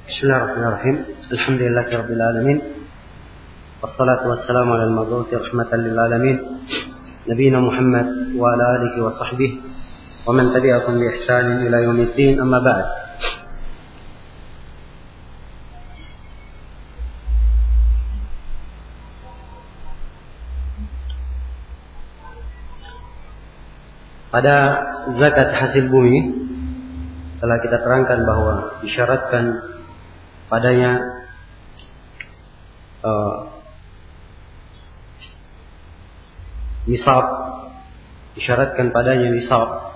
بسم الله الرحمن الرحيم الحمد لله رب العالمين والصلاة والسلام على المبعوث رحمة للعالمين نبينا محمد وعلى آله وصحبه ومن تبعهم بإحسان إلى يوم الدين أما بعد. Pada zakat hasil bumi telah kita terangkan bahwa disyaratkan padanya nisab, disyaratkan padanya nisab,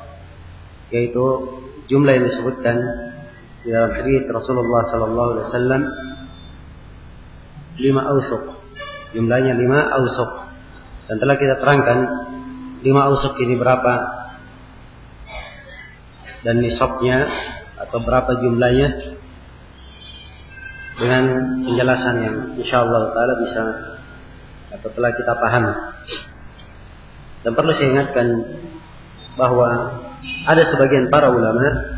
yaitu jumlah yang disebutkan di dalam hadis Rasulullah sallallahu alaihi wasallam 5 ausuk, jumlahnya 5 ausuk, dan telah kita terangkan 5 ausuk ini berapa dan nisabnya atau berapa jumlahnya dengan penjelasan yang insyaallah taala bisa atau telah kita pahami. Dan perlu saya ingatkan bahwa ada sebagian para ulama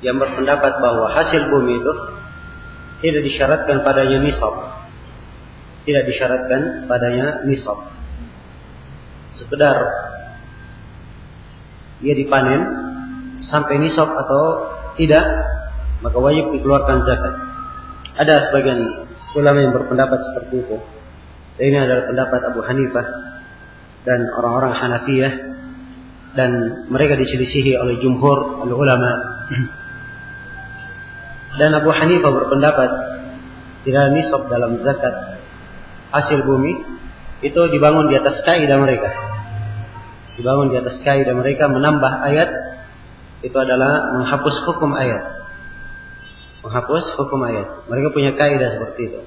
yang berpendapat bahwa hasil bumi itu tidak disyaratkan padanya nisab. Tidak disyaratkan padanya nisab. Sekedar dia dipanen sampai nisab atau tidak, maka wajib dikeluarkan zakat. Ada sebagian ulama yang berpendapat seperti itu. Dan ini adalah pendapat Abu Hanifah dan orang-orang Hanafiyah, dan mereka diselisihi oleh jumhur ulama. Dan Abu Hanifah berpendapat tidak nisab dalam zakat hasil bumi itu dibangun di atas kaidah mereka. Dibangun di atas kaidah mereka menambah ayat itu adalah menghapus hukum ayat. Menghapus hukum ayat. Mereka punya kaidah seperti itu.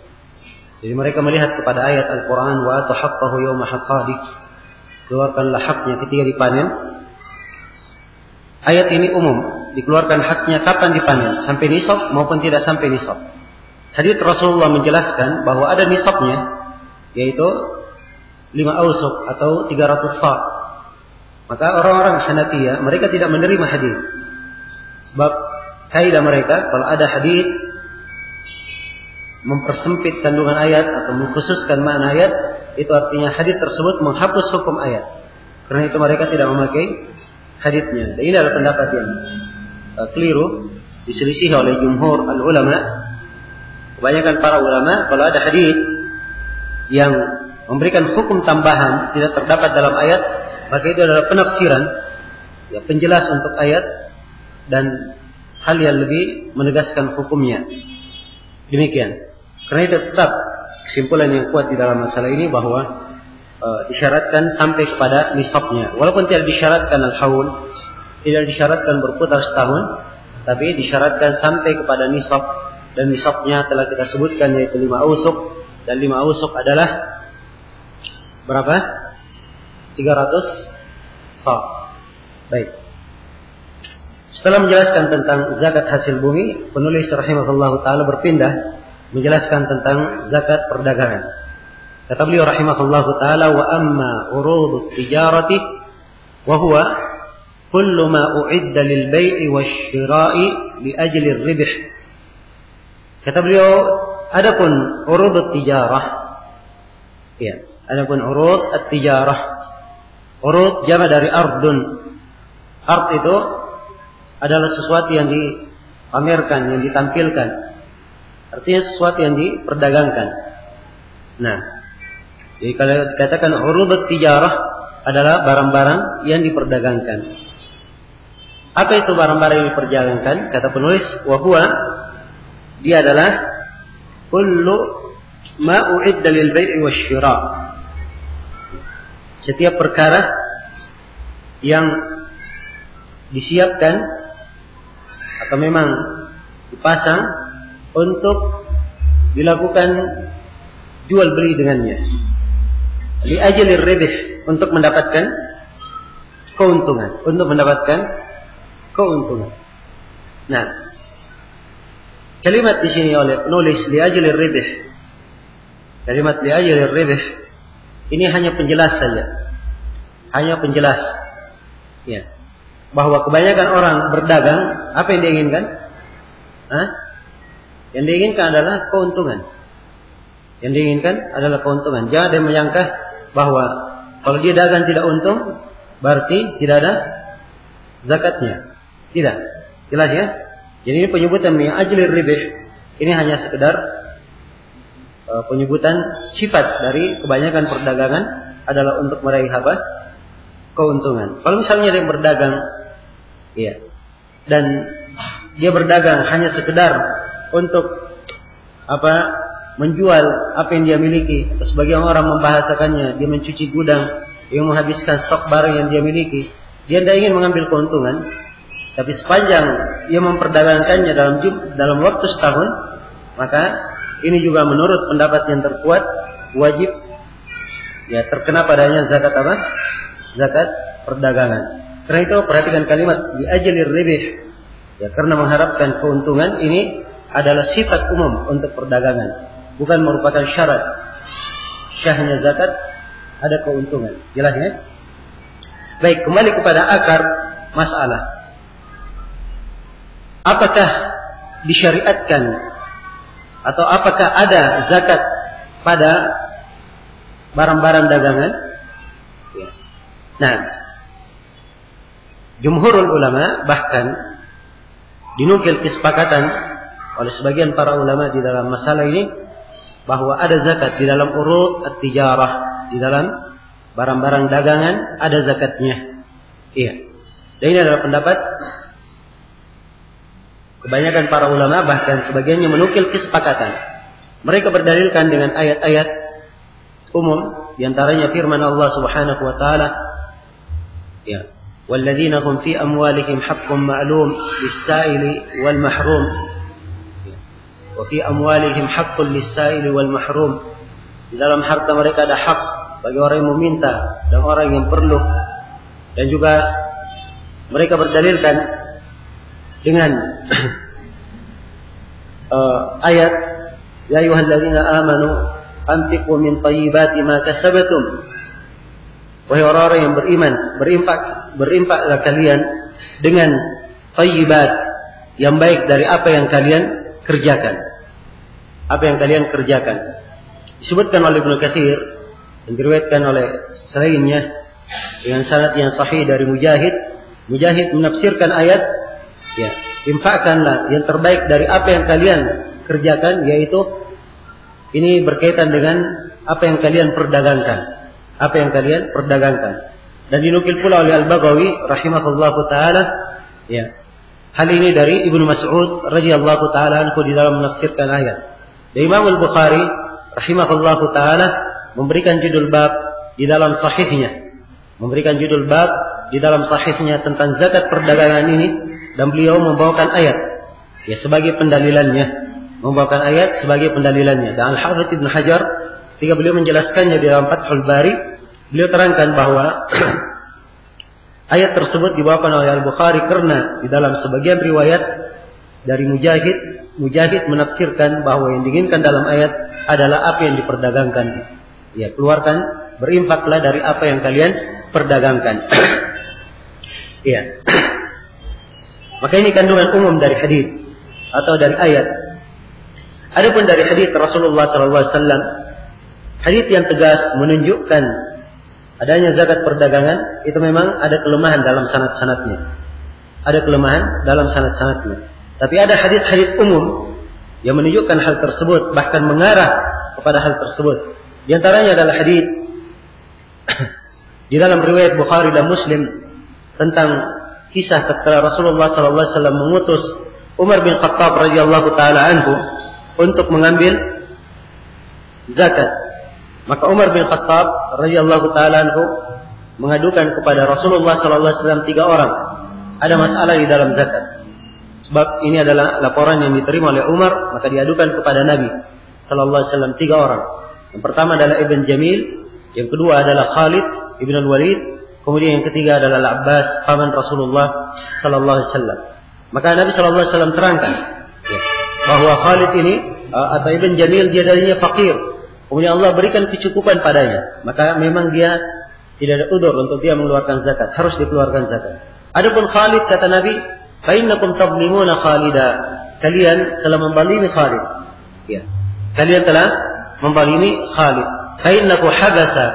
Jadi mereka melihat kepada ayat Al-Quran, wa atu haqqahu yawma hasadik, keluarkanlah haknya ketika dipanen. Ayat ini umum, dikeluarkan haknya kapan dipanen, sampai nisab maupun tidak sampai nisab. Hadits Rasulullah menjelaskan bahwa ada nisabnya, yaitu 5 ausuk atau 300 sa'. Maka orang-orang Hanafiyah mereka tidak menerima hadis. Sebab kaidah mereka kalau ada hadis mempersempit kandungan ayat atau mengkhususkan makna ayat, itu artinya hadis tersebut menghapus hukum ayat. Karena itu mereka tidak memakai hadisnya. Dan ini adalah pendapat yang keliru, diselisih oleh jumhur al-ulama. Kebanyakan para ulama kalau ada hadis yang memberikan hukum tambahan tidak terdapat dalam ayat, maka itu adalah penafsiran, ya, penjelas untuk ayat dan hal yang lebih menegaskan hukumnya. Demikian. Karena itu tetap kesimpulan yang kuat di dalam masalah ini bahwa disyaratkan sampai kepada nisabnya. Walaupun tidak disyaratkan al-haul, tidak disyaratkan berputar setahun, tapi disyaratkan sampai kepada nisab, dan nisabnya telah kita sebutkan yaitu 5 ausuk, dan 5 ausuk adalah berapa? 300 sa'. Baik. Setelah menjelaskan tentang zakat hasil bumi, penulis rahimahullah ta'ala berpindah menjelaskan tentang zakat perdagangan. Kata beliau rahimahullah ta'ala, wa amma urudut tijarati wa huwa kullu ma u'idda lil bai'i wasyira'i li ajli ar-ribh. Kata beliau, adapun urudut tijarah, ya, adapun urud at-tijarah, urud jama dari ardun. Ard itu adalah sesuatu yang dipamerkan, yang ditampilkan. Artinya sesuatu yang diperdagangkan. Nah, jadi kalau dikatakan urud tijarah adalah barang-barang yang diperdagangkan. Apa itu barang-barang yang diperdagangkan? Kata penulis, wa huwa, dia adalah kullu ma u'idda lil bai'i wasyira'. Setiap perkara yang disiapkan atau memang dipasang untuk dilakukan jual beli dengannya. Li ajlir ribh, untuk mendapatkan keuntungan, untuk mendapatkan keuntungan. Nah, kalimat di sini oleh penulis li ajlir ribh. Kalimat li ajlir ribh ini hanya penjelas saja. Hanya penjelas. Ya. Bahwa kebanyakan orang berdagang, apa yang dia inginkan? Yang diinginkan adalah keuntungan. Yang diinginkan adalah keuntungan. Jangan dia menyangka bahwa kalau dia dagang tidak untung, berarti tidak ada zakatnya. Tidak. Jelas ya? Jadi ini penyebutan min ajlir ribih. Ini hanya sekedar penyebutan sifat dari kebanyakan perdagangan adalah untuk meraih apa? Keuntungan. Kalau misalnya dia berdagang, iya, dan dia berdagang hanya sekedar untuk apa? Menjual apa yang dia miliki. Sebagian orang membahasakannya dia mencuci gudang, dia menghabiskan stok barang yang dia miliki. Dia tidak ingin mengambil keuntungan, tapi sepanjang ia memperdagangkannya dalam waktu setahun, maka ini juga menurut pendapat yang terkuat wajib ya terkena padanya zakat apa? Zakat perdagangan. Karena itu perhatikan kalimat bi ajlir ribih. Ya, karena mengharapkan keuntungan ini adalah sifat umum untuk perdagangan, bukan merupakan syarat syahnya zakat ada keuntungan. Jelas ya? Baik, kembali kepada akar masalah. Apakah disyariatkan atau apakah ada zakat pada barang-barang dagangan? Ya. Nah, jumhurul ulama bahkan dinukil kesepakatan oleh sebagian para ulama di dalam masalah ini bahwa ada zakat di dalam urud at-tijarah, di dalam barang-barang dagangan ada zakatnya. Iya. Dan ini adalah pendapat kebanyakan para ulama, bahkan sebagiannya menukil kesepakatan. Mereka berdalilkan dengan ayat-ayat umum, di antaranya firman Allah Subhanahu wa taala, ya, "Walladzina hum fi amwalihim haqqun ma'lum lis-sa'ili wal mahrum." Wa fi amwalihim haqqun lis-sa'ili wal mahrum. Di dalam harta mereka ada hak bagi orang yang meminta dan orang yang perlu. Dan juga mereka berdalilkan dengan ayat ya ayyuhalladzina amanu anfiqu min thayyibati ma kasabtum. Wahai orang-orang yang beriman, berinfaklah kalian dengan thayyibat, yang baik dari apa yang kalian kerjakan. Apa yang kalian kerjakan. Disebutkan oleh Ibnu Katsir dan diriwayatkan oleh selainnya dengan sanad yang sahih dari Mujahid. Mujahid menafsirkan ayat, ya, infakkanlah yang terbaik dari apa yang kalian kerjakan, yaitu ini berkaitan dengan apa yang kalian perdagangkan. Apa yang kalian perdagangkan. Dan dinukil pula oleh Al-Baghawi rahimahullahu taala, ya, hal ini dari Ibnu Mas'ud radhiyallahu taala anhu di dalam menafsirkan ayat. Dan Imam Al-Bukhari rahimahullahu taala memberikan judul bab di dalam sahihnya. Memberikan judul bab di dalam sahihnya tentang zakat perdagangan ini, dan beliau membawakan ayat ya sebagai pendalilannya. Membawakan ayat sebagai pendalilannya. Dan Al-Hafidz Ibnu Hajar ketika beliau menjelaskannya di dalam Fathul Bari, beliau terangkan bahwa ayat tersebut dibawakan oleh Al-Bukhari karena di dalam sebagian riwayat dari Mujahid menafsirkan bahwa yang diinginkan dalam ayat adalah apa yang diperdagangkan. Ya, keluarkan, berinfaklah dari apa yang kalian perdagangkan. Iya. Maka ini kandungan umum dari hadis atau dari ayat. Adapun dari hadis Rasulullah SAW, hadis yang tegas menunjukkan adanya zakat perdagangan, itu memang ada kelemahan dalam sanad-sanadnya. Ada kelemahan dalam sanad-sanadnya. Tapi ada hadis-hadis umum yang menunjukkan hal tersebut, bahkan mengarah kepada hal tersebut. Di antaranya adalah hadis di dalam riwayat Bukhari dan Muslim tentang kisah ketika Rasulullah SAW mengutus Umar bin Khattab radhiyallahu taala anhu untuk mengambil zakat. Maka Umar bin Khattab radhiyallahu taala anhu mengadukan kepada Rasulullah SAW 3 orang. Ada masalah di dalam zakat. Sebab ini adalah laporan yang diterima oleh Umar, maka diadukan kepada Nabi sallallahu alaihi wasallam 3 orang. Yang pertama adalah Ibn Jamil, yang kedua adalah Khalid Ibn Al-Walid, kemudian yang ketiga adalah Al-Abbas, paman Rasulullah sallallahu alaihi wasallam. Maka Nabi sallallahu alaihi wasallam terangkan ya, bahwa Khalid ini atau Ibn Jamil dia darinya fakir. Kemudian Allah berikan kecukupan padanya, maka memang dia tidak ada udzur untuk dia mengeluarkan zakat, harus dikeluarkan zakat. Adapun Khalid, kata Nabi, "Fa innakum tadlimuna Khalida." kalian telah membalimi Khalid. Ya. Kalian telah membalimi Khalid. Fa innahu habasa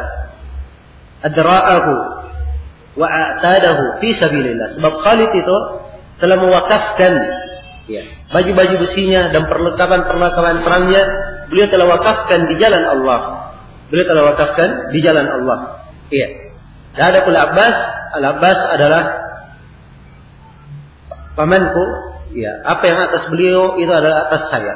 adra'ahu wa a'tadahu fi sabilillah. Sebab Khalid itu telah mewakafkan ya, baju-baju besinya dan perlengkapan perangnya, beliau telah wakafkan di jalan Allah. Beliau telah wakafkan di jalan Allah. Iya. Dan ada pula Abbas. Al-Abbas adalah pamanku. Ya, apa yang atas beliau itu adalah atas saya.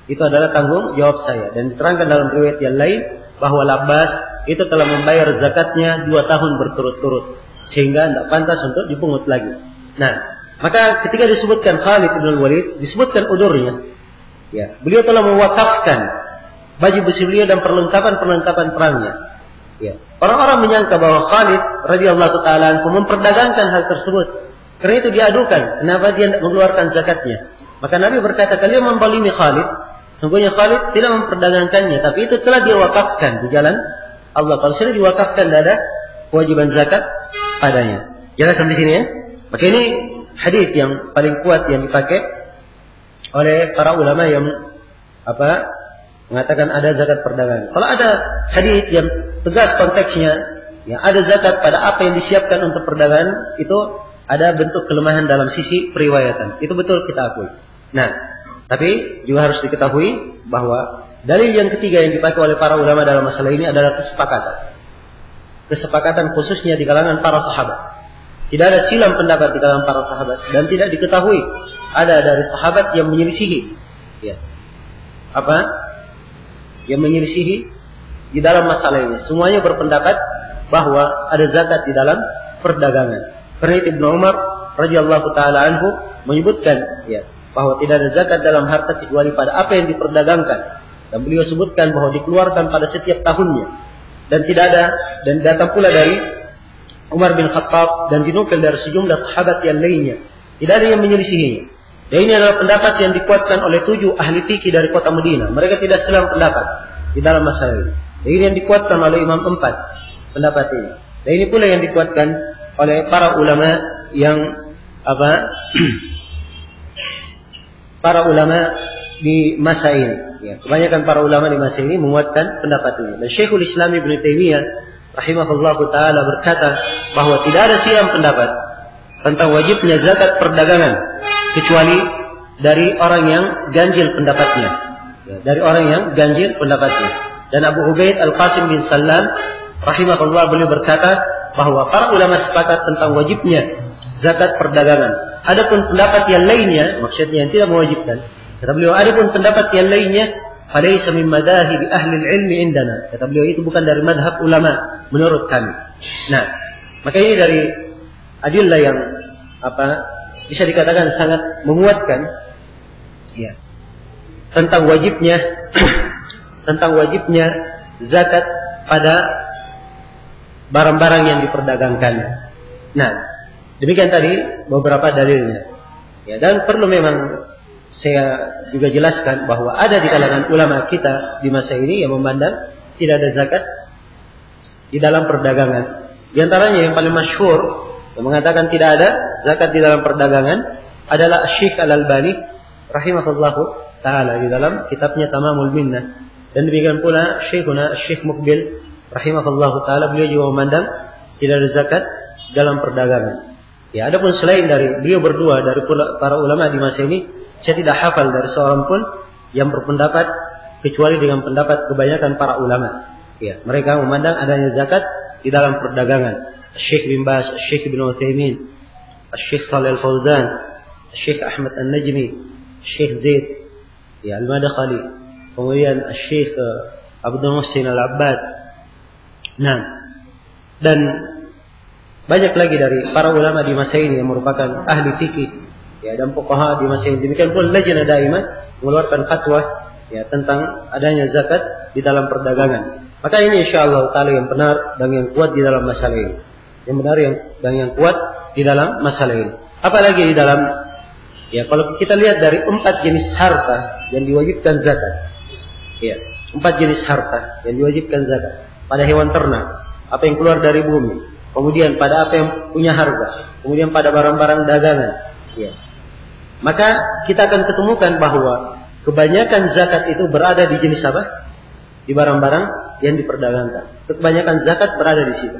Itu adalah tanggung jawab saya. Dan diterangkan dalam riwayat yang lain bahwa Al-Abbas itu telah membayar zakatnya 2 tahun berturut-turut, sehingga tidak pantas untuk dipungut lagi. Nah, maka ketika disebutkan Khalid bin Walid, disebutkan udurnya. Ya, beliau telah mewakafkan baju besi beliau dan perlengkapan perangnya. Ya. Orang-orang menyangka bahwa Khalid radhiyallahu taala anhu memperdagangkan hal tersebut. Karena itu diadukan, kenapa dia tidak mengeluarkan zakatnya. Maka Nabi berkata, kalian membalimi Khalid, sungguhnya Khalid tidak memperdagangkannya, tapi itu telah dia wakafkan di jalan Allah. Kalau sudah diwakafkan, tidak ada kewajiban zakat padanya. Jelas sampai sini ya? Maka ini hadis yang paling kuat yang dipakai oleh para ulama yang mengatakan ada zakat perdagangan. Kalau ada hadis yang tegas konteksnya, ya ada zakat pada apa yang disiapkan untuk perdagangan, itu ada bentuk kelemahan dalam sisi periwayatan. Itu betul kita akui. Nah, tapi juga harus diketahui bahwa dalil yang ketiga yang dipakai oleh para ulama dalam masalah ini adalah kesepakatan. Kesepakatan khususnya di kalangan para sahabat. Tidak ada silam pendapat di kalangan para sahabat dan tidak diketahui ada dari sahabat yang menyelisihi. Ya. Yang menyelisihi di dalam masalah ini. Semuanya berpendapat bahwa ada zakat di dalam perdagangan. Karena itu Ibnu Umar radhiyallahu taala anhu menyebutkan ya bahwa tidak ada zakat dalam harta kecuali pada apa yang diperdagangkan. Dan beliau sebutkan bahwa dikeluarkan pada setiap tahunnya. Dan tidak ada, dan datang pula dari Umar bin Khattab dan dinukil dari sejumlah sahabat yang lainnya. Tidak ada yang menyelisihinya. Dan ini adalah pendapat yang dikuatkan oleh 7 ahli fikih dari kota Madinah. Mereka tidak selang pendapat di dalam masalah ini. Dan ini yang dikuatkan oleh Imam 4 pendapat ini. Dan ini pula yang dikuatkan oleh para ulama yang para ulama di masa ini. Ya, kebanyakan para ulama di masa ini menguatkan pendapat ini. Dan Syekhul Islam Ibnu Taimiyah rahimahullahu taala berkata bahwa tidak ada silang pendapat tentang wajibnya zakat perdagangan kecuali dari orang yang ganjil pendapatnya. Ya, dari orang yang ganjil pendapatnya. Dan Abu Ubaid Al-Qasim bin Sallam rahimahullah beliau berkata bahwa para ulama sepakat tentang wajibnya zakat perdagangan. Adapun pendapat yang lainnya, maksudnya yang tidak mewajibkan, kata beliau, adapun pendapat yang lainnya, falaysa min madahib ahli ilmi indana. Kata beliau, itu bukan dari madhab ulama menurut kami. Nah, maka ini dari adillah yang bisa dikatakan sangat menguatkan ya, tentang wajibnya zakat pada barang-barang yang diperdagangkan. Nah, demikian tadi beberapa dalilnya. Ya, dan perlu memang saya juga jelaskan bahwa ada di kalangan ulama kita di masa ini yang memandang tidak ada zakat di dalam perdagangan. Di antaranya yang paling masyhur yang mengatakan tidak ada zakat di dalam perdagangan adalah Syekh Al-Albani rahimahullahu taala di dalam kitabnya Tamamul Minnah. Dan demikian pula Syekh Muqbil rahimahullahu taala, beliau juga memandang tidak ada zakat dalam perdagangan. Ya, adapun selain dari beliau berdua dari para ulama di masa ini, saya tidak hafal dari seorang pun yang berpendapat kecuali dengan pendapat kebanyakan para ulama. Ya, mereka memandang adanya zakat di dalam perdagangan. Syekh bin Baz, Syekh bin Utsaimin, Syekh Shalih Al-Fauzan, Syekh Ahmad An-Najmi, Syekh Zaid ya Al-Madkhali, kemudian Syekh Abdul Muhsin Al-Abbad. Nah, dan banyak lagi dari para ulama di masa ini yang merupakan ahli fikih ya, dan fuqaha di masa ini. Demikian pula Lajnah Daimah mengeluarkan fatwa ya tentang adanya zakat di dalam perdagangan. Maka ini insyaallah taala yang benar dan yang kuat di dalam masalah ini. Yang benar dan yang kuat di dalam masalah ini. Apalagi di dalam ya kalau kita lihat dari 4 jenis harta yang diwajibkan zakat. Ya, 4 jenis harta yang diwajibkan zakat. Pada hewan ternak, apa yang keluar dari bumi. Kemudian pada apa yang punya harga. Kemudian pada barang-barang dagangan. Ya. maka kita akan ketemukan bahwa kebanyakan zakat itu berada di jenis apa? Di barang-barang yang diperdagangkan. Kebanyakan zakat berada di situ.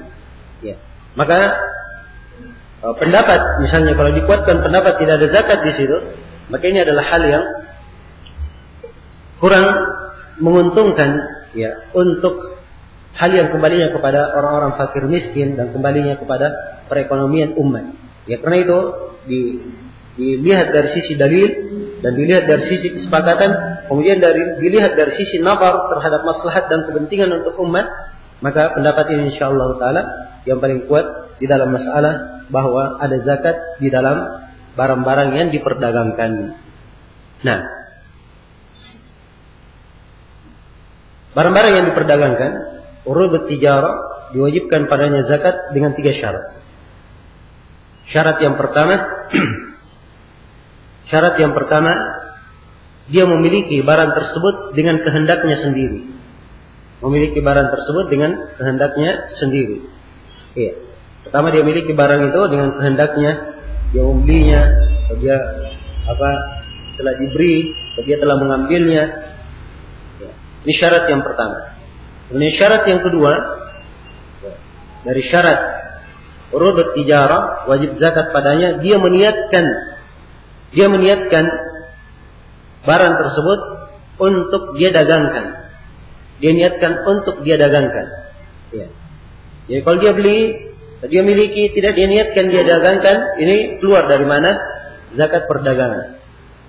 Ya. Maka pendapat, misalnya kalau dikuatkan pendapat tidak ada zakat di situ, maka ini adalah hal yang kurang menguntungkan, ya, untuk hal yang kembalinya kepada orang-orang fakir miskin dan kembalinya kepada perekonomian umat. Ya, karena itu dilihat dari sisi dalil dan dilihat dari sisi kesepakatan, kemudian dilihat dari sisi nazar terhadap maslahat dan kepentingan untuk umat, maka pendapat ini insyaallah taala yang paling kuat di dalam masalah bahwa ada zakat di dalam barang-barang yang diperdagangkan. Nah, barang-barang yang diperdagangkan, urud tijarah, diwajibkan padanya zakat dengan 3 syarat. Syarat yang pertama, dia memiliki barang tersebut dengan kehendaknya sendiri. Memiliki barang tersebut dengan kehendaknya sendiri. Iya. Pertama, dia memiliki barang itu dengan kehendaknya, dia membelinya, atau dia telah diberi, atau dia telah mengambilnya. Ya. Ini syarat yang pertama. Kemudian syarat yang kedua, dari syarat urud tijarah, wajib zakat padanya, dia meniatkan barang tersebut untuk dia dagangkan. Dia niatkan untuk dia dagangkan. Ya. Jadi kalau dia beli, dia miliki, tidak dia niatkan dia dagangkan, ini keluar dari mana? Zakat perdagangan.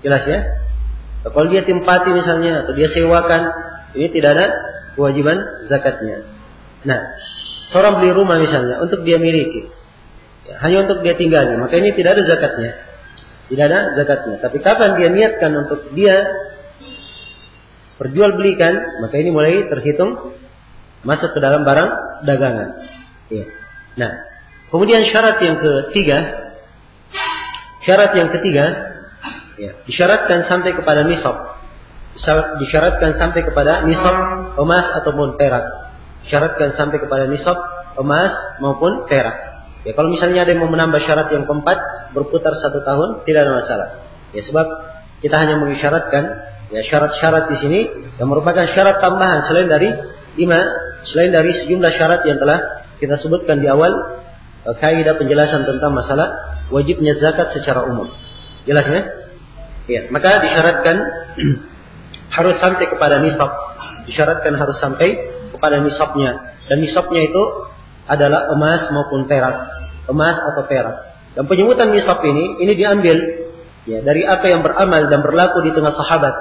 Jelas ya? Atau kalau dia tempati misalnya, atau dia sewakan, ini tidak ada kewajiban zakatnya. Nah, seorang beli rumah misalnya untuk dia miliki, ya, hanya untuk dia tinggali, maka ini tidak ada zakatnya. Tidak ada zakatnya. Tapi kapan dia niatkan untuk dia perjualbelikan, maka ini mulai terhitung masuk ke dalam barang dagangan. Ya. Nah, kemudian syarat yang ketiga, ya, disyaratkan sampai kepada nisab. Disyaratkan sampai kepada nisab emas ataupun perak. Disyaratkan sampai kepada nisab emas maupun perak. Ya, kalau misalnya ada yang mau menambah syarat yang keempat, berputar 1 tahun, tidak ada masalah. Ya, sebab kita hanya mengisyaratkan, ya, syarat-syarat di sini yang merupakan syarat tambahan selain dari sejumlah syarat yang telah kita sebutkan di awal kaidah penjelasan tentang masalah wajibnya zakat secara umum. Jelas ya? Ya, maka disyaratkan harus sampai kepada nisab. Disyaratkan harus sampai kepada nisabnya. Dan nisabnya itu adalah emas maupun perak. Emas atau perak. Dan penyebutan nisab ini diambil, ya, dari apa yang beramal dan berlaku di tengah sahabat.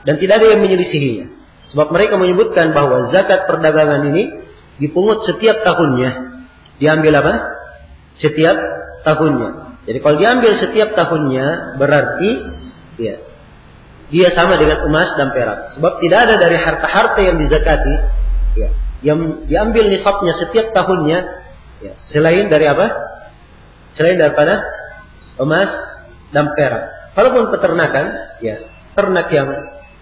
Dan tidak ada yang menyelisihinya. Sebab mereka menyebutkan bahwa zakat perdagangan ini dipungut setiap tahunnya. Diambil apa? Setiap tahunnya. Jadi kalau diambil setiap tahunnya, berarti, ya, dia sama dengan emas dan perak. Sebab tidak ada dari harta-harta yang dizakati, ya, yang diambil nisabnya setiap tahunnya, ya, selain dari apa? Selain daripada emas dan perak. Walaupun peternakan, ya, ternak yang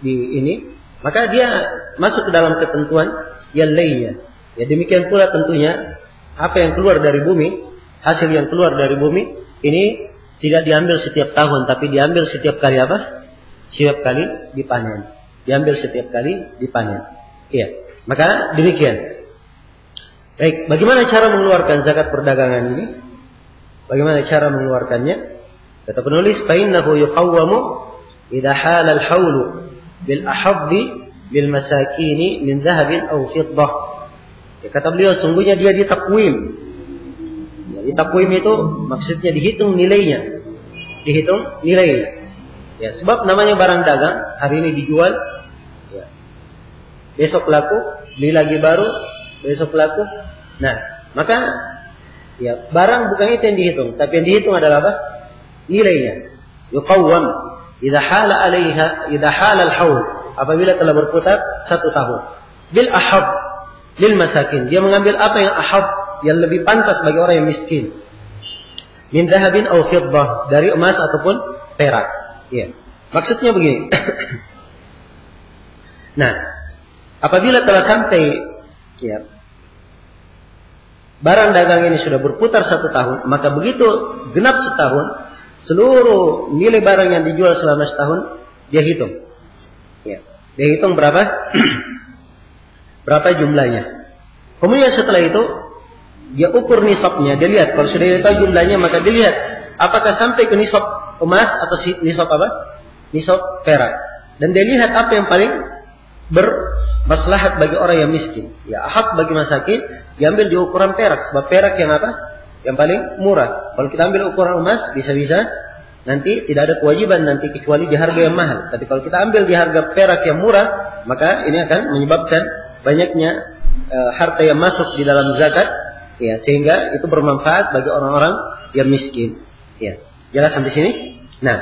di ini, maka dia masuk ke dalam ketentuan yang lainnya. Ya, demikian pula tentunya apa yang keluar dari bumi, hasil yang keluar dari bumi ini tidak diambil setiap tahun, tapi diambil setiap kali apa? Setiap kali dipanen. Diambil setiap kali dipanen. Iya. Maka demikian. Baik, bagaimana cara mengeluarkan zakat perdagangan ini? Bagaimana cara mengeluarkannya? Kata penulis, "Fainnahu yuqawwamu idza hala al-haulu bil ahaddi lil masakini min dhahabin aw fiddah." Ya, kata beliau, sungguhnya dia ditakwim. Ya, ditakwim itu maksudnya dihitung nilainya. Dihitung nilainya. Ya, sebab namanya barang dagang, hari ini dijual, ya, besok laku, beli lagi baru, besok laku. Nah, maka, ya, barang bukan itu yang dihitung, tapi yang dihitung adalah apa? Nilainya. Yuqawwam idza hala 'alaiha idza hala al-haul, apabila telah berputar 1 tahun. Bil ahab lil masakin, dia mengambil apa yang ahab, yang lebih pantas bagi orang yang miskin. Min dhahabin aw fiddah, dari emas ataupun perak. Ya, maksudnya begini. Nah, apabila telah sampai, ya, barang dagang ini sudah berputar 1 tahun, maka begitu genap setahun, seluruh nilai barang yang dijual selama setahun dia hitung. Ya. Dia hitung berapa berapa jumlahnya. Kemudian setelah itu dia ukur nisabnya, dia lihat kalau sudah tahu jumlahnya maka dia lihat apakah sampai ke nisab emas atau nisab apa? Nisab perak. Dan dia lihat apa yang paling bermaslahat bagi orang yang miskin. Ya, hak bagi masakin diambil di ukuran perak, sebab perak yang apa? Yang paling murah. Kalau kita ambil ukuran emas bisa-bisa nanti tidak ada kewajiban nanti kecuali di harga yang mahal. Tapi kalau kita ambil di harga perak yang murah, maka ini akan menyebabkan banyaknya harta yang masuk di dalam zakat, ya, sehingga itu bermanfaat bagi orang-orang yang miskin. Ya, jelas sampai sini. Nah,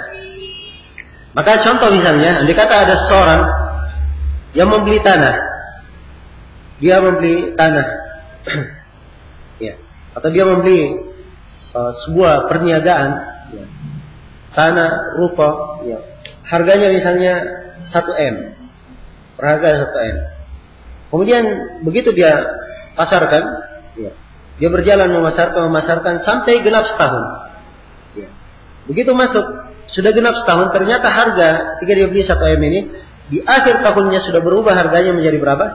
maka contoh misalnya, andai kata ada seorang yang membeli tanah, dia membeli tanah, ya, atau dia membeli sebuah perniagaan, ya, tanah rupa, ya, harganya misalnya 1M, harga 1M. Kemudian begitu dia pasarkan, ya, dia berjalan memasarkan sampai genap setahun. Ya. Begitu masuk sudah genap setahun, ternyata harga ketika dia beli 1M ini di akhir tahunnya sudah berubah harganya menjadi berapa?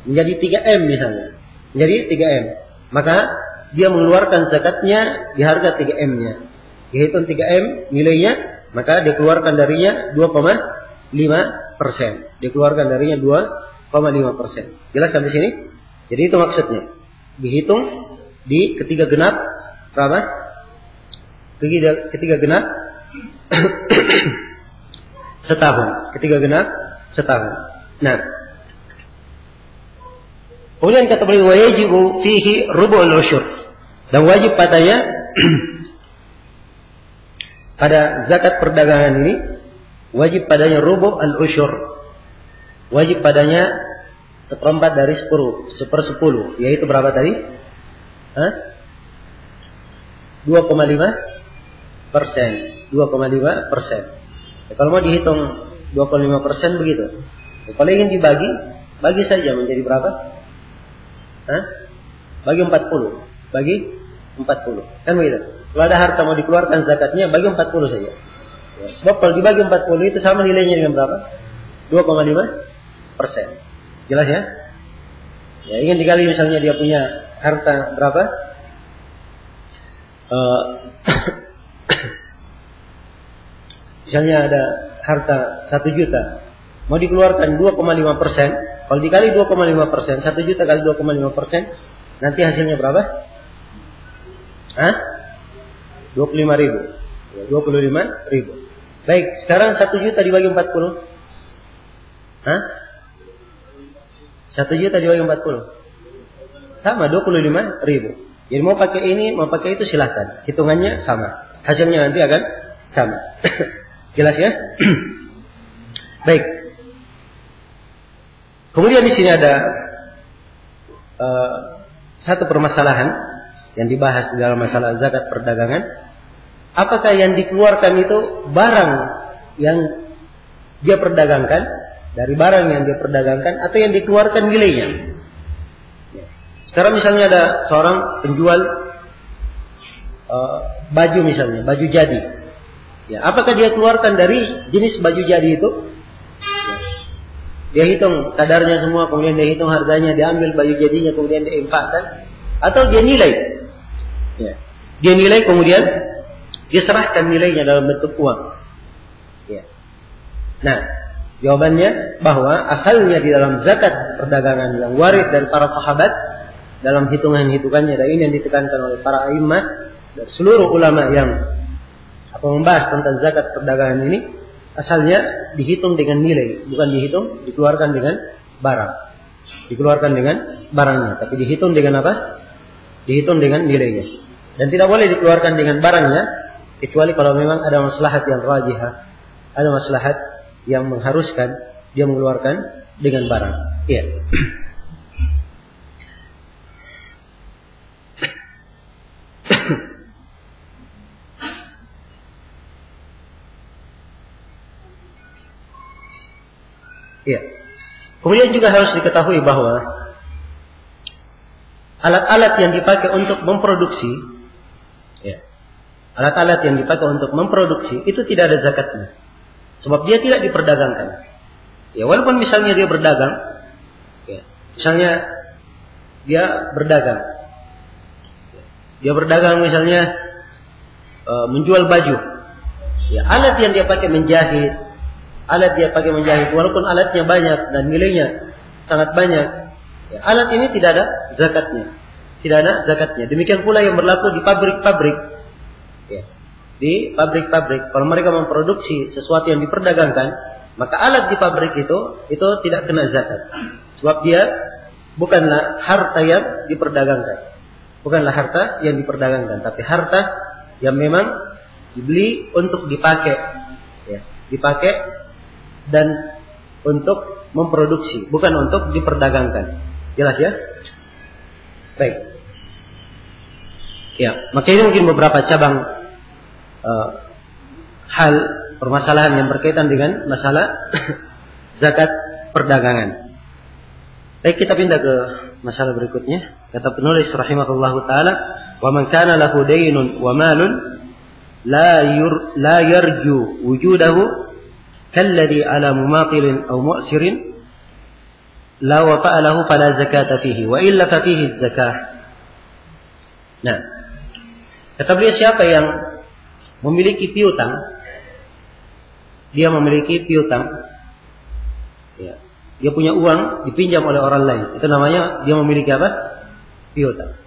Menjadi 3M misalnya. Menjadi 3M. Maka dia mengeluarkan zakatnya di harga 3M-nya. Dihitung 3M nilainya, maka dikeluarkan darinya 2,5%. Dikeluarkan darinya 2,5%. Jelas sampai sini? Jadi itu maksudnya. Dihitung di ketiga genap berapa? Ketiga genap setahun. Ketiga genap setahun. Nah, kemudian kata beliau wajibu fihi rubu'ul usyur. Dan wajib padanya pada zakat perdagangan ini wajib padanya rubu'ul usyur. Wajib padanya 1/4 dari 10, 1/10, yaitu berapa tadi? 2,5%. 2,5%. Ya, kalau mau dihitung 2,5% begitu. Ya, kalau ingin dibagi, bagi saja menjadi berapa? Bagi 40. Bagi 40. Kan begitu. Kalau ada harta mau dikeluarkan zakatnya, bagi 40 saja. Ya, sebab kalau dibagi 40 itu sama nilainya dengan berapa? 2,5%. Jelas ya? Ya, ingin dikali misalnya dia punya harta berapa? Misalnya ada harta 1 juta, mau dikeluarkan 2,5%, kalau dikali 2,5%, 1 juta kali 2,5%, nanti hasilnya berapa? 25.000. Ya, 25.000. Baik, sekarang 1 juta dibagi 40. 1 juta dibagi 40. Sama, 25.000. Jadi mau pakai ini, mau pakai itu silahkan. Hitungannya sama. Hasilnya nanti akan sama. Jelas ya? Baik. Kemudian di sini ada satu permasalahan yang dibahas di dalam masalah zakat perdagangan. Apakah yang dikeluarkan itu barang yang dia perdagangkan, dari barang yang dia perdagangkan, atau yang dikeluarkan nilainya? Sekarang misalnya ada seorang penjual baju misalnya, baju jadi. Ya, apakah dia keluarkan dari jenis baju jadi itu? Ya. Dia hitung kadarnya semua, kemudian dia hitung harganya, dia ambil baju jadinya, kemudian dia infakkan, atau dia nilai? Ya. Dia nilai kemudian dia serahkan nilainya dalam bentuk uang. Ya. Nah, jawabannya bahwa asalnya di dalam zakat perdagangan yang waris dari para sahabat, dalam hitungan-hitungannya, dan ini yang ditekankan oleh para a'immah dan seluruh ulama yang membahas tentang zakat perdagangan ini, asalnya dihitung dengan nilai, bukan dikeluarkan dengan barang. Dikeluarkan dengan barangnya, tapi dihitung dengan apa? Dihitung dengan nilainya. Dan tidak boleh dikeluarkan dengan barangnya, kecuali kalau memang ada maslahat yang rajihah, ada maslahat yang mengharuskan dia mengeluarkan dengan barang. Iya. Ya. Kemudian juga harus diketahui bahwa alat-alat yang dipakai untuk memproduksi, ya, alat-alat yang dipakai untuk memproduksi itu tidak ada zakatnya. Sebab dia tidak diperdagangkan. Ya, walaupun misalnya dia berdagang, ya, misalnya dia berdagang. Dia berdagang misalnya menjual baju. Ya, alat yang dia pakai menjahit, walaupun alatnya banyak dan nilainya sangat banyak, ya, alat ini tidak ada zakatnya. Tidak ada zakatnya. Demikian pula yang berlaku di pabrik-pabrik. Ya. Di pabrik-pabrik, kalau mereka memproduksi sesuatu yang diperdagangkan, maka alat di pabrik itu tidak kena zakat. Sebab dia bukanlah harta yang diperdagangkan. Bukanlah harta yang diperdagangkan, tapi harta yang memang dibeli untuk dipakai. Ya, dipakai dan untuk memproduksi, bukan untuk diperdagangkan. Jelas ya? Baik. Ya, maka ini mungkin beberapa cabang hal permasalahan yang berkaitan dengan masalah zakat perdagangan. Baik, kita pindah ke masalah berikutnya. Kata penulis rahimahullahu taala, "Wa man kana lahu daynun wa malun la yarju wujudahu kalladhi ala mumatilin aw mu'sirin la wafa'a lahu fala zakata fihi wa illa fa fihi zakah." Nah, kata beliau, siapa yang memiliki piutang, dia memiliki piutang, ya, dia punya uang dipinjam oleh orang lain, itu namanya dia memiliki apa? Piutang.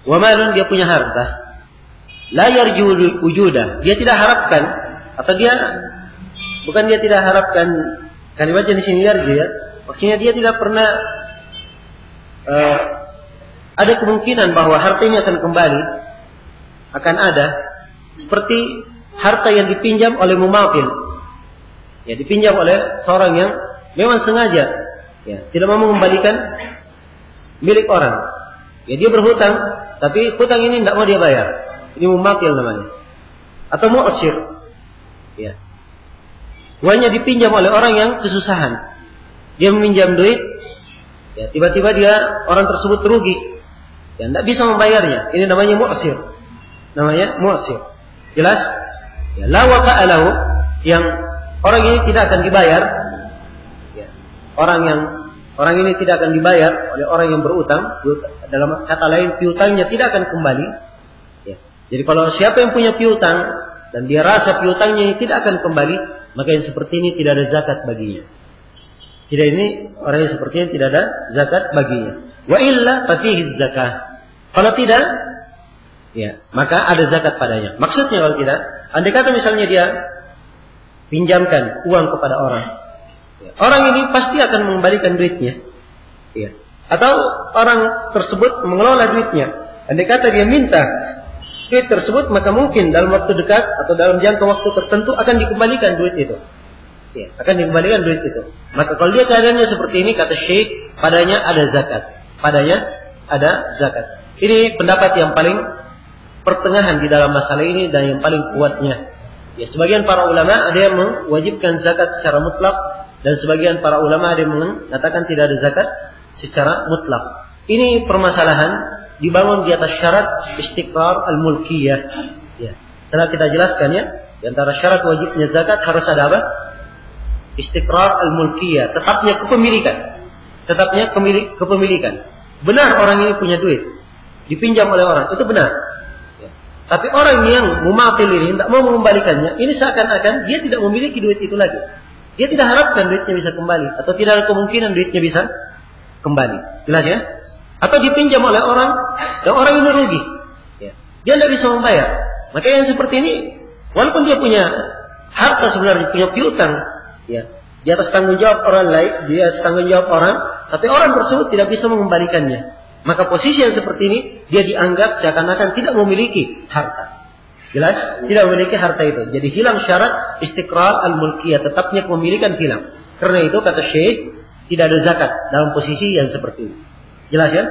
Wa malun, dia punya harta, la yarju wujudah, dia tidak harapkan, atau dia tidak harapkan, kalimatnya di sini yarju ya, maksudnya dia tidak pernah ada kemungkinan bahwa harta ini akan kembali, akan ada, seperti harta yang dipinjam oleh mumatil, ya, dipinjam oleh seorang yang memang sengaja, ya, tidak mau mengembalikan milik orang, ya, dia berhutang, tapi hutang ini tidak mau dia bayar, ini mumatil namanya, atau mu'sir, ya, uangnya dipinjam oleh orang yang kesusahan, dia meminjam duit, ya, tiba-tiba orang tersebut rugi, ya, tidak bisa membayarnya, ini namanya mu'sir. Jelas? Ya, la wafa'a lahu, yang orang ini tidak akan dibayar. Ya, orang ini tidak akan dibayar oleh orang yang berutang. Dalam kata lain, piutangnya tidak akan kembali. Ya, jadi kalau siapa yang punya piutang dan dia rasa piutangnya tidak akan kembali, maka yang seperti ini tidak ada zakat baginya. Orang yang seperti ini tidak ada zakat baginya. Wa illa fa fihi zakah. Kalau tidak, ya, maka ada zakat padanya. Maksudnya kalau tidak, andai kata misalnya dia pinjamkan uang kepada orang, ya, orang ini pasti akan mengembalikan duitnya, ya. Atau orang tersebut mengelola duitnya. Andai kata dia minta duit tersebut, maka mungkin dalam waktu dekat atau dalam jangka waktu tertentu akan dikembalikan duit itu. Ya, akan dikembalikan duit itu. Maka kalau dia keadaannya seperti ini, kata Syekh, padanya ada zakat. Ini pendapat yang paling pertengahan di dalam masalah ini dan yang paling kuatnya. Ya, sebagian para ulama ada yang mewajibkan zakat secara mutlak dan sebagian para ulama ada yang mengatakan tidak ada zakat secara mutlak. Ini permasalahan dibangun di atas syarat istiqrar al-mulkiyah. Ya, telah kita jelaskan ya, di antara syarat wajibnya zakat harus ada apa? Istiqrar al-mulkiyah, tetapnya kepemilikan. Benar orang ini punya duit, dipinjam oleh orang, itu benar. Tapi orang yang mumatil ini tidak mau mengembalikannya, ini seakan-akan dia tidak memiliki duit itu lagi. Dia tidak harapkan duitnya bisa kembali, atau tidak ada kemungkinan duitnya bisa kembali. Jelas ya? Atau dipinjam oleh orang dan orang ini rugi, ya, dia tidak bisa membayar. Maka yang seperti ini, walaupun dia punya harta sebenarnya, punya piutang, ya, di atas tanggung jawab orang lain, di atas tanggung jawab orang, tapi orang tersebut tidak bisa mengembalikannya. Maka posisi yang seperti ini, dia dianggap seakan-akan tidak memiliki harta. Jelas? Tidak memiliki harta itu. Jadi hilang syarat istiqrar al-mulkiyah, tetapnya kepemilikan hilang. Karena itu kata Syekh, tidak ada zakat dalam posisi yang seperti ini. Jelas ya?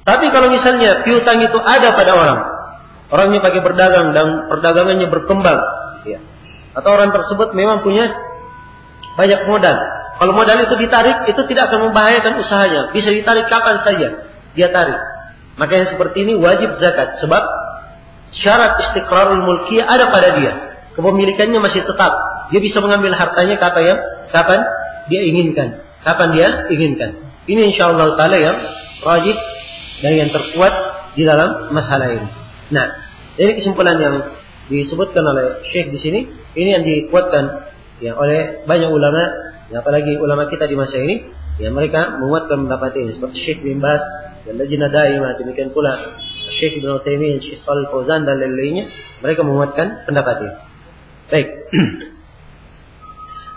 Tapi kalau misalnya piutang itu ada pada orangnya pakai berdagang dan perdagangannya berkembang, ya, atau orang tersebut memang punya banyak modal. Kalau modal itu ditarik, itu tidak akan membahayakan usahanya. Bisa ditarik kapan saja dia tarik. Maka yang seperti ini wajib zakat. syarat istiqrarul mulkiyah ada pada dia. Kepemilikannya masih tetap. Dia bisa mengambil hartanya kapan dia inginkan. Kapan dia inginkan. Ini insyaallah taala yang rajih dan yang terkuat di dalam masalah ini. Nah, ini kesimpulan yang disebutkan oleh Syekh di sini. Ini yang dikuatkan ya oleh banyak ulama, ya, apalagi ulama kita di masa ini, ya mereka menguatkan pendapat ini seperti Syekh bin Baz dan Lajnah Daimah, demikian pula Syekh Ibnu Utsaimin, Syekh Shalih Fauzan dan lain-lainnya, mereka menguatkan pendapat ini. Baik.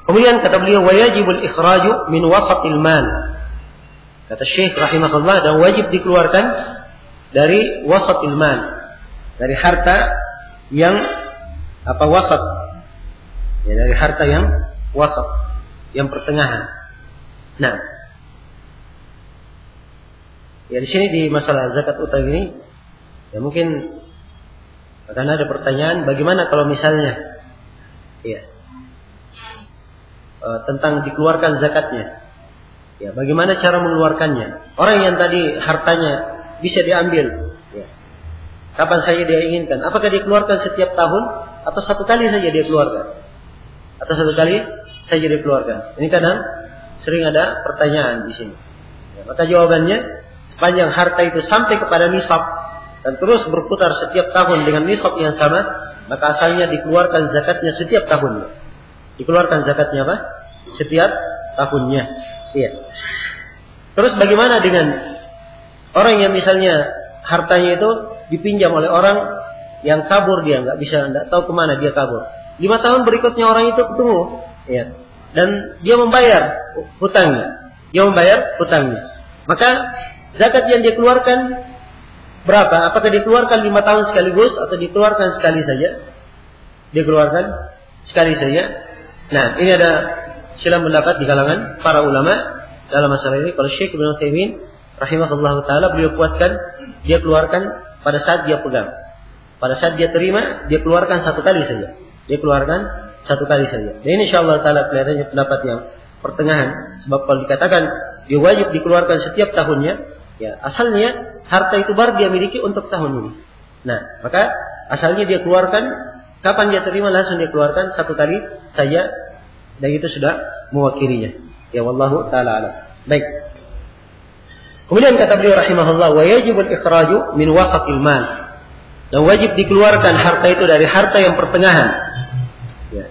Kemudian kata beliau, wajibul ikhraju min wasatil mal. Kata Syekh rahimahullah, dan wajib dikeluarkan dari wasatil mal, dari harta yang wasat. Ya, dari harta yang wasat, yang pertengahan. Nah, ya di sini di masalah zakat utang ini, ya mungkin akan ada pertanyaan, bagaimana kalau misalnya ya tentang dikeluarkan zakatnya. Ya, bagaimana cara mengeluarkannya? Orang yang tadi hartanya bisa diambil, ya, kapan saja dia inginkan. Apakah dia keluarkan setiap tahun atau satu kali saja dia keluarkan? Atau satu kali saja dia keluarkan? Ini kadang sering ada pertanyaan di sini. Ya, maka jawabannya, sepanjang harta itu sampai kepada nisab dan terus berputar setiap tahun dengan nisab yang sama, maka asalnya dikeluarkan zakatnya setiap tahunnya. Dikeluarkan zakatnya apa? Setiap tahunnya. Iya. Terus bagaimana dengan orang yang misalnya hartanya itu dipinjam oleh orang yang kabur, dia nggak tahu kemana dia kabur. 5 tahun berikutnya orang itu ketemu, ya, dan dia membayar hutangnya. Maka zakat yang dia keluarkan berapa? Apakah dikeluarkan 5 tahun sekaligus atau dikeluarkan sekali saja? Dikeluarkan sekali saja. Nah, ini ada silang pendapat di kalangan para ulama dalam masalah ini. Kalau Syekh Ibnu Utsaimin rahimahullah taala, beliau kuatkan dia keluarkan pada saat dia pegang. Pada saat dia terima, dia keluarkan satu kali saja. Dan ini insyaallah taala kelihatannya pendapat yang pertengahan, sebab kalau dikatakan dia wajib dikeluarkan setiap tahunnya, ya asalnya harta itu baru dia miliki untuk tahun ini. Nah, maka asalnya dia keluarkan kapan dia terima, langsung dia keluarkan satu kali saja, dan itu sudah mewakilinya. Ya wallahu taala alam. Baik. Kemudian kata beliau rahimahullah, wa yajibul ikhraju min wasatil mal. Dan wajib dikeluarkan harta itu dari harta yang pertengahan. Ya.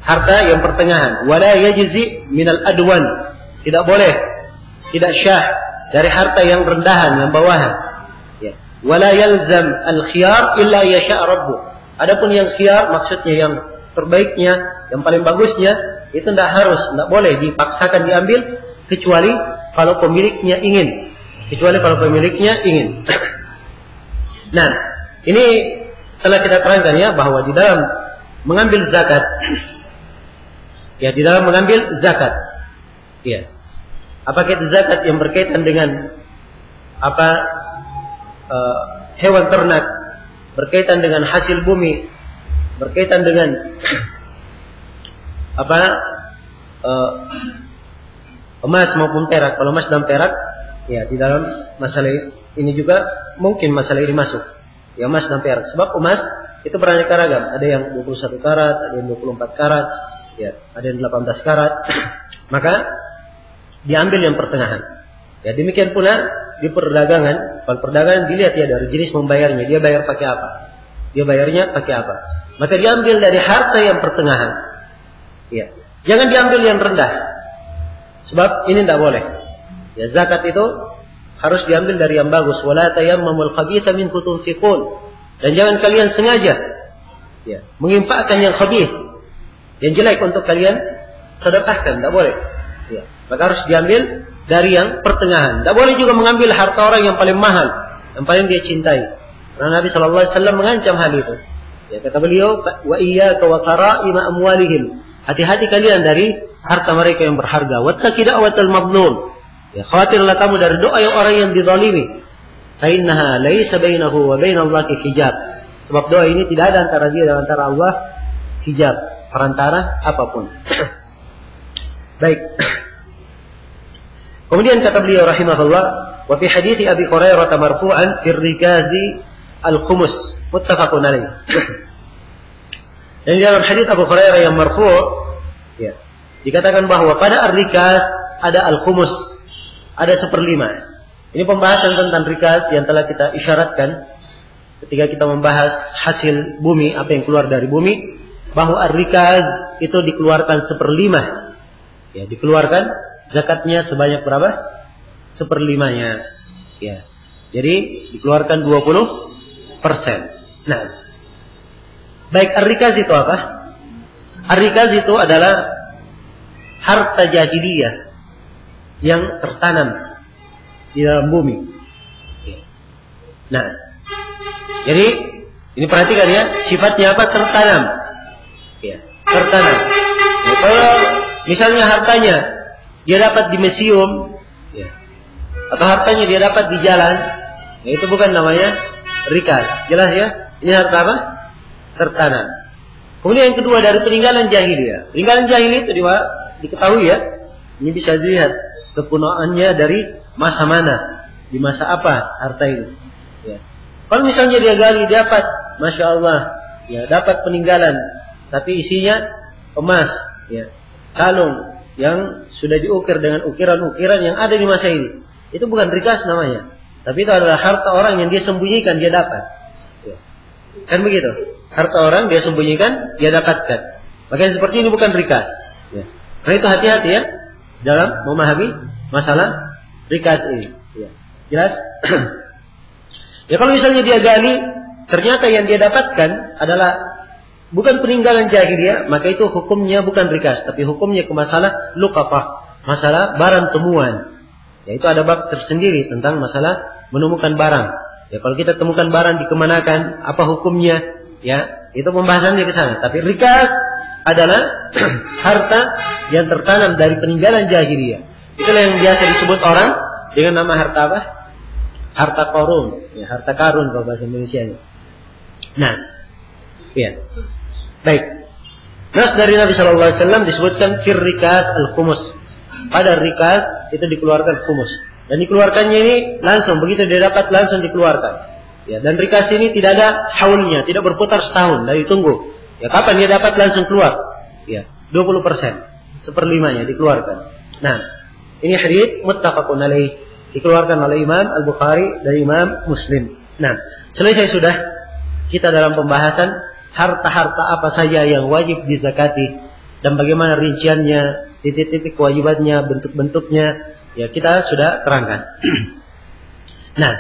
Harta yang pertengahan. Wala yajzi minal adwan. Tidak boleh, tidak syah dari harta yang rendahan, yang bawahan. Ya. Wala yalzam al-khiyar illa yasha' rabbu. Adapun yang khiyar, maksudnya yang terbaiknya, yang paling bagusnya, itu tidak boleh dipaksakan diambil, kecuali kalau pemiliknya ingin. Nah, ini telah kita terangkan ya, bahwa di dalam mengambil zakat, ya apakah itu zakat yang berkaitan dengan hewan ternak, berkaitan dengan hasil bumi, berkaitan dengan emas maupun perak. Kalau emas dan perak, ya di dalam masalah ini juga mungkin masalah ini masuk. Ya, emas dan perak. Sebab emas itu beraneka ragam. Ada yang 21 karat, ada yang 24 karat, ya, ada yang 18 karat. Maka diambil yang pertengahan. Ya, demikian pula di perdagangan. Kalau perdagangan dilihat ya dari jenis membayarnya, dia bayar pakai apa? Maka diambil dari harta yang pertengahan. Ya, jangan diambil yang rendah. Sebab ini tidak boleh. Ya, zakat itu harus diambil dari yang bagus. Wala tayammamul khabitha minhu tunfiqun. Dan jangan kalian sengaja ya menginfakkan yang khabith, yang jelek untuk kalian sedekahkan, tidak boleh. Ya, maka harus diambil dari yang pertengahan. Tidak boleh juga mengambil harta orang yang paling mahal, yang paling dia cintai. Karena Nabi sallallahu alaihi wasallam mengancam hal itu. Ya, kata beliau, wa iyyaka wa qara'ima amwalihim. Hati-hati kalian dari harta mereka yang berharga. Wattaqi da'watal mazlum. Ya, khawatirlah kamu dari doa yang orang yang dizalimi. Fa innaha laisa bainahu wa bainallahi hijab. Sebab doa ini tidak ada antara dia dan antara Allah hijab, perantara apapun. Baik. Kemudian kata beliau rahimahullah, wa fi hadits Abi Hurairah marfu'an fi rikazi al-khumus. muttafaqun alaih. Dan di dalam hadis Abu Hurairah yang marfu', ya, dikatakan bahwa pada ar-rikas ada al-khumus, ada 1/5. Ini pembahasan tentang rikas yang telah kita isyaratkan ketika kita membahas hasil bumi, apa yang keluar dari bumi, bahwa ar-rikas itu dikeluarkan 1/5. Ya, dikeluarkan zakatnya sebanyak berapa? 1/5-nya. Ya. Jadi dikeluarkan 20%. Nah, baik, ar-rikas itu apa? Ar-rikas itu adalah harta jahiliyah yang tertanam di dalam bumi. Nah, jadi ini perhatikan ya, sifatnya apa? Tertanam. Ya, tertanam. Ya, kalau misalnya hartanya dia dapat di museum, ya, atau hartanya dia dapat di jalan, ya, itu bukan namanya rikas. Jelas ya? Ini harta apa? Tertanam. Kemudian yang kedua dari peninggalan jahiliyah. Peninggalan jahiliyah itu diketahui ya. Ini bisa dilihat kepunaannya dari masa mana, di masa apa harta itu. Ya. Kalau misalnya dia gali dapat, masya Allah, ya, dapat peninggalan, tapi isinya emas, ya, kalung yang sudah diukir dengan ukiran-ukiran yang ada di masa ini. Itu bukan rikas namanya, tapi itu adalah harta orang yang dia sembunyikan, dia dapat. Ya. Kan begitu? Harta orang dia sembunyikan, dia dapatkan. Makanya seperti ini bukan rikas. Ya. Karena itu hati-hati ya dalam memahami masalah rikas ini. Ya. Jelas? Ya, kalau misalnya dia gali, ternyata yang dia dapatkan adalah bukan peninggalan jahiliyah, maka itu hukumnya bukan rikas, tapi hukumnya ke masalah luqafah, masalah barang temuan. Ya, itu ada bab tersendiri tentang masalah menemukan barang. Ya, kalau kita temukan barang dikemanakan, apa hukumnya? Ya, itu pembahasannya ke sana. Tapi rikas adalah harta yang tertanam dari peninggalan jahiliyah. Itulah yang biasa disebut orang dengan nama harta apa? Harta korun, ya, harta karun kalau bahasa Indonesianya. Nah, ya, baik. Nas dari Nabi SAW disebutkan fir rikas al-khumus. Pada rikas itu dikeluarkan khumus. Dan dikeluarkannya ini langsung, begitu dia dapat langsung dikeluarkan. Ya, dan rikas ini tidak ada haulnya, tidak berputar setahun dari tunggu. Ya, kapan dia dapat langsung keluar? Ya, 20%, 1/5-nya dikeluarkan. Nah, ini hadits muttafaqun alaih, dikeluarkan oleh Imam Al-Bukhari dan Imam Muslim. Nah, selesai sudah kita dalam pembahasan harta-harta apa saja yang wajib dizakati dan bagaimana rinciannya, titik-titik kewajibannya, bentuk-bentuknya, ya kita sudah terangkan. Nah,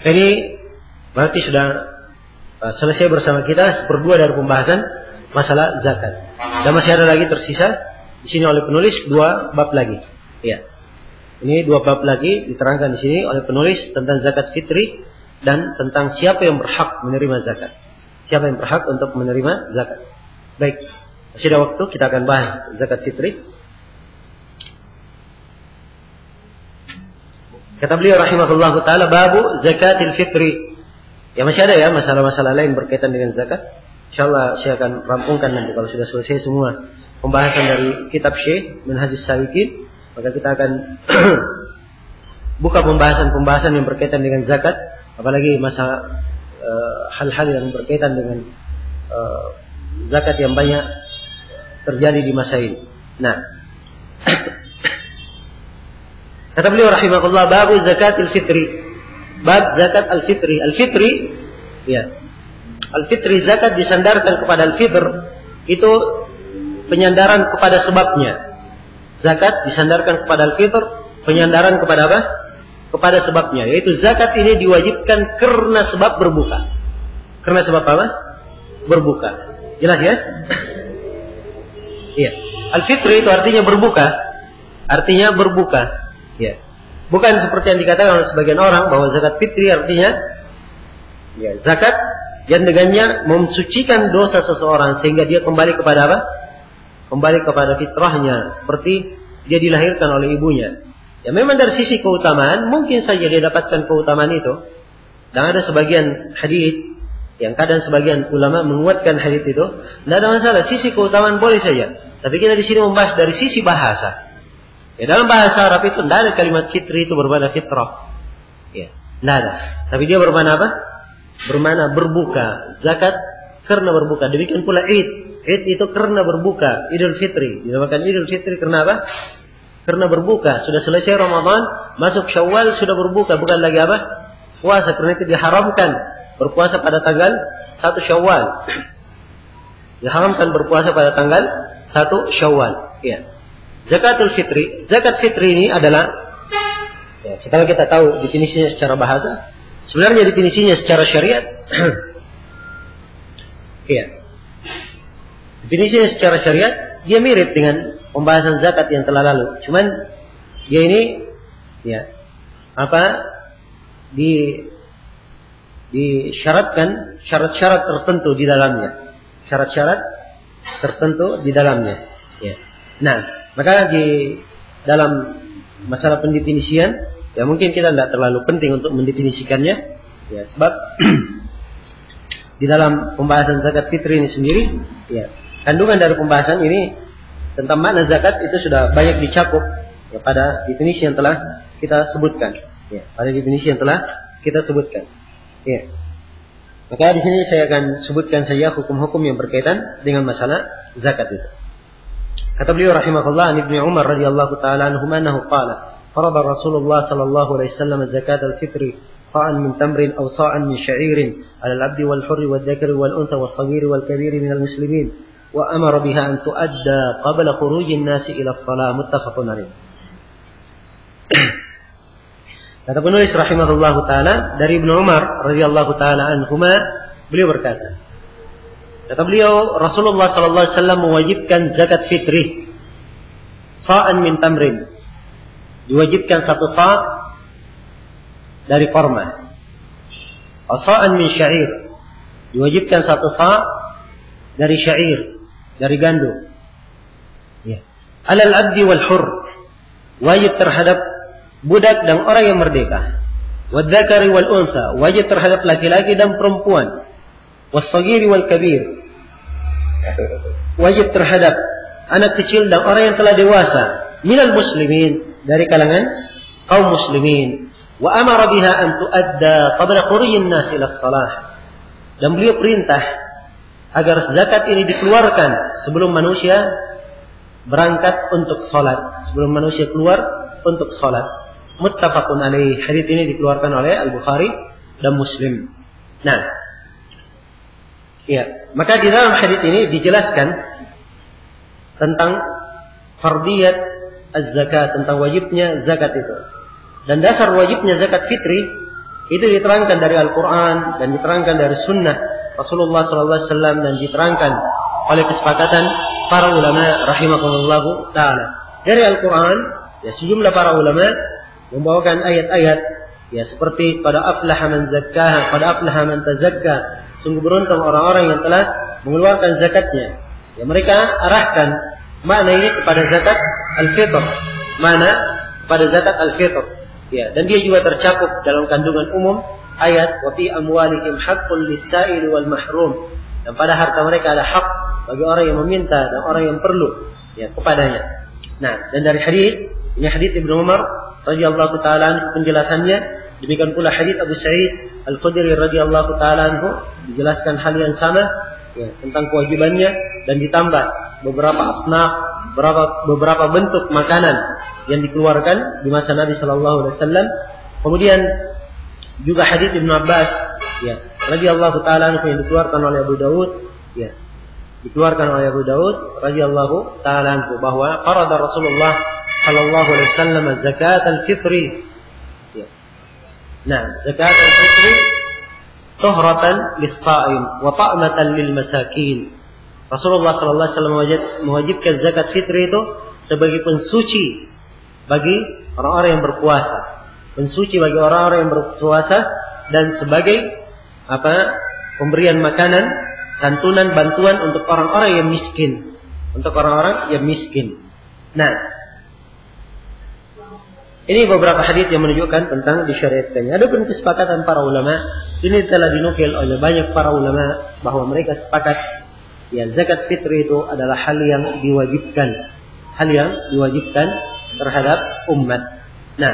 ini berarti sudah selesai bersama kita 1/2 dari pembahasan masalah zakat. Dan masih ada lagi tersisa di sini oleh penulis 2 bab lagi. Ya. Ini 2 bab lagi diterangkan di sini oleh penulis tentang zakat fitri dan tentang siapa yang berhak menerima zakat. Siapa yang berhak untuk menerima zakat. Baik, masih ada waktu, kita akan bahas zakat fitri. Kata beliau rahimahullah ta'ala, babu zakatil fitri. Ya, masih ada ya masalah-masalah lain berkaitan dengan zakat. InsyaAllah saya akan rampungkan nanti kalau sudah selesai semua pembahasan dari kitab Syekh Minhajus Salikin. Maka kita akan buka pembahasan-pembahasan yang berkaitan dengan zakat. Apalagi masalah hal-hal yang berkaitan dengan zakat yang banyak terjadi di masa ini. Nah, kata beliau rahimahullah, babu zakatil fitri. Bab zakat al-fitri. Al-fitri, ya. Al-fitri zakat disandarkan kepada al-fitr, itu penyandaran kepada sebabnya. Zakat disandarkan kepada al-fitr, penyandaran kepada apa? Kepada sebabnya. Yaitu zakat ini diwajibkan karena sebab berbuka. Karena sebab apa? Berbuka. Jelas ya? Iya. Al-fitri itu artinya berbuka. Artinya berbuka. Ya. Bukan seperti yang dikatakan oleh sebagian orang bahwa zakat fitri artinya ya, zakat yang dengannya mensucikan dosa seseorang sehingga dia kembali kepada apa? Kembali kepada fitrahnya seperti dia dilahirkan oleh ibunya. Ya, memang dari sisi keutamaan mungkin saja dia dapatkan keutamaan itu. Dan ada sebagian hadis yang kadang sebagian ulama menguatkan hadis itu, tidak ada masalah, sisi keutamaan boleh saja. Tapi kita di sini membahas dari sisi bahasa. Ya, dalam bahasa Arab itu tidak ada kalimat fitri itu bermakna fitrah. Ya, tidak ada. Tapi dia bermakna apa? bermakna berbuka. Zakat karena berbuka. Demikian pula Id. Id itu karena berbuka. Idul Fitri. Dinamakan Idul Fitri karena apa? Karena berbuka. Sudah selesai Ramadan, masuk Syawal sudah berbuka, bukan lagi apa? Puasa. Karena itu diharamkan berpuasa pada tanggal 1 Syawal. Diharamkan berpuasa pada tanggal 1 Syawal. Ya. Zakatul Fitri. Zakat Fitri ini adalah, ya, setelah kita tahu definisinya secara bahasa, sebenarnya definisinya secara syariat, ya, definisinya secara syariat dia mirip dengan pembahasan zakat yang telah lalu. Cuman dia ini, ya, disyaratkan syarat-syarat tertentu di dalamnya. Syarat-syarat tertentu di dalamnya. Ya. Nah, maka di dalam masalah pendefinisian, ya mungkin kita tidak terlalu penting untuk mendefinisikannya, ya sebab di dalam pembahasan zakat fitri ini sendiri, ya kandungan dari pembahasan ini tentang makna zakat itu sudah banyak dicakup, ya, pada definisi yang telah kita sebutkan, ya pada definisi yang telah kita sebutkan, ya. Maka di sini saya akan sebutkan saja hukum-hukum yang berkaitan dengan masalah zakat itu. Kata beliau rahimahullah, an Ibnu Umar radhiyallahu taala anhu annahu qala farada Rasulullah sallallahu alaihi wasallam zakat al-fitri sa'an min tamrin aw sa'an min sya'irin 'ala al-'abdi wal hurri wal dhakari wal untha was saghiri wal kabiri min al-muslimin wa amara biha an tu'adda qabla khuruji an-nasi ila as-shalah muttafaqun alaih. Kata penulis rahimahullahu taala dari Ibnu Umar radhiyallahu taala anhuma, beliau berkata, kata beliau, Rasulullah sallallahu alaihi wasallam mewajibkan zakat fitri sa'an min tamrin. Diwajibkan 1 sa' dari korma. Sa'an min syair. Diwajibkan 1 sa' dari syair, dari gandum. Ya. Alal abdi wal hur. Wajib terhadap budak dan orang yang merdeka. Wadzakari wal unsa. Wajib terhadap laki-laki dan perempuan. Wassagiri wal kabir. Wajib terhadap anak kecil dan orang yang telah dewasa. Minal muslimin, dari kalangan kaum muslimin. Wa amara biha an tuadda qabla khurujin nas ila shalah. Dan beliau perintah agar zakat ini dikeluarkan sebelum manusia berangkat untuk salat, sebelum manusia keluar untuk salat. Muttafaqun alaih. Hadis ini dikeluarkan oleh Al-Bukhari dan Muslim. Nah, ya, maka di dalam hadis ini dijelaskan tentang fardiyat az-zakat, tentang wajibnya zakat itu. Dan dasar wajibnya zakat fitri itu diterangkan dari Al-Quran dan diterangkan dari Sunnah Rasulullah SAW dan diterangkan oleh kesepakatan para ulama rahimahumullah ta'ala. Dari Al-Quran, ya sejumlah para ulama membawakan ayat-ayat, ya seperti pada aflaha man zakkaha, pada aflaha man tazakka. Sungguh beruntung orang-orang yang telah mengeluarkan zakatnya. Ya, mereka arahkan makna ini kepada zakat al-fitr. Mana pada zakat al-fitr. Ya, dan dia juga tercakup dalam kandungan umum ayat wa fi amwalihim haqqul lis-sa'il wal mahrum. Dan pada harta mereka ada hak bagi orang yang meminta dan orang yang perlu, ya, kepadanya. Nah, dan dari hadis ini hadis Ibnu Umar radhiyallahu taala penjelasannya, demikian pula hadis Abu Sa'id Al-Khudri radhiyallahu taala anhu dijelaskan hal yang sama, ya, tentang kewajibannya dan ditambah beberapa asnaf, beberapa bentuk makanan yang dikeluarkan di masa Nabi sallallahu alaihi wasallam. Kemudian juga hadis Ibnu Abbas, ya, radhiyallahu taala anhu yang dikeluarkan oleh Abu Daud, ya, dikeluarkan oleh Abu Daud radhiyallahu taala anhu bahwa farada Rasulullah sallallahu alaihi wasallam zakat al-fitri. Ya. Nah, zakat al-fitri tuhratan lis-sha'im wa ta'matan lil masakin. Rasulullah sallallahu alaihi wasallam mewajibkan zakat fitri itu sebagai pensuci bagi orang-orang yang berpuasa, pensuci bagi orang-orang yang berpuasa, dan sebagai pemberian makanan, santunan, bantuan untuk orang-orang yang miskin, untuk orang-orang yang miskin. Nah, ini beberapa hadis yang menunjukkan tentang disyariatkannya. Adapun kesepakatan para ulama, ini telah dinukil oleh banyak para ulama bahwa mereka sepakat, ya, zakat fitri itu adalah hal yang diwajibkan terhadap umat. Nah,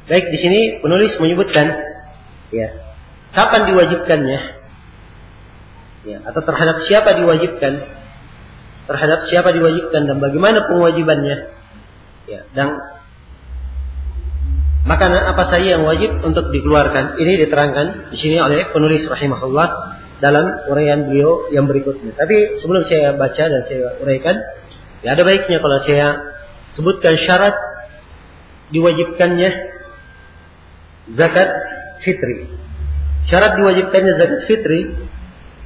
baik, di sini penulis menyebutkan Ya. Kapan diwajibkannya? Ya, atau terhadap siapa diwajibkan? Terhadap siapa diwajibkan dan bagaimana kewajibannya? Ya, dan makanan apa saja yang wajib untuk dikeluarkan? Ini diterangkan di sini oleh penulis rahimahullah dalam uraian beliau yang berikutnya. Tapi sebelum saya baca dan saya uraikan, ya ada baiknya kalau saya sebutkan syarat diwajibkannya zakat fitri. Syarat diwajibkannya zakat fitri,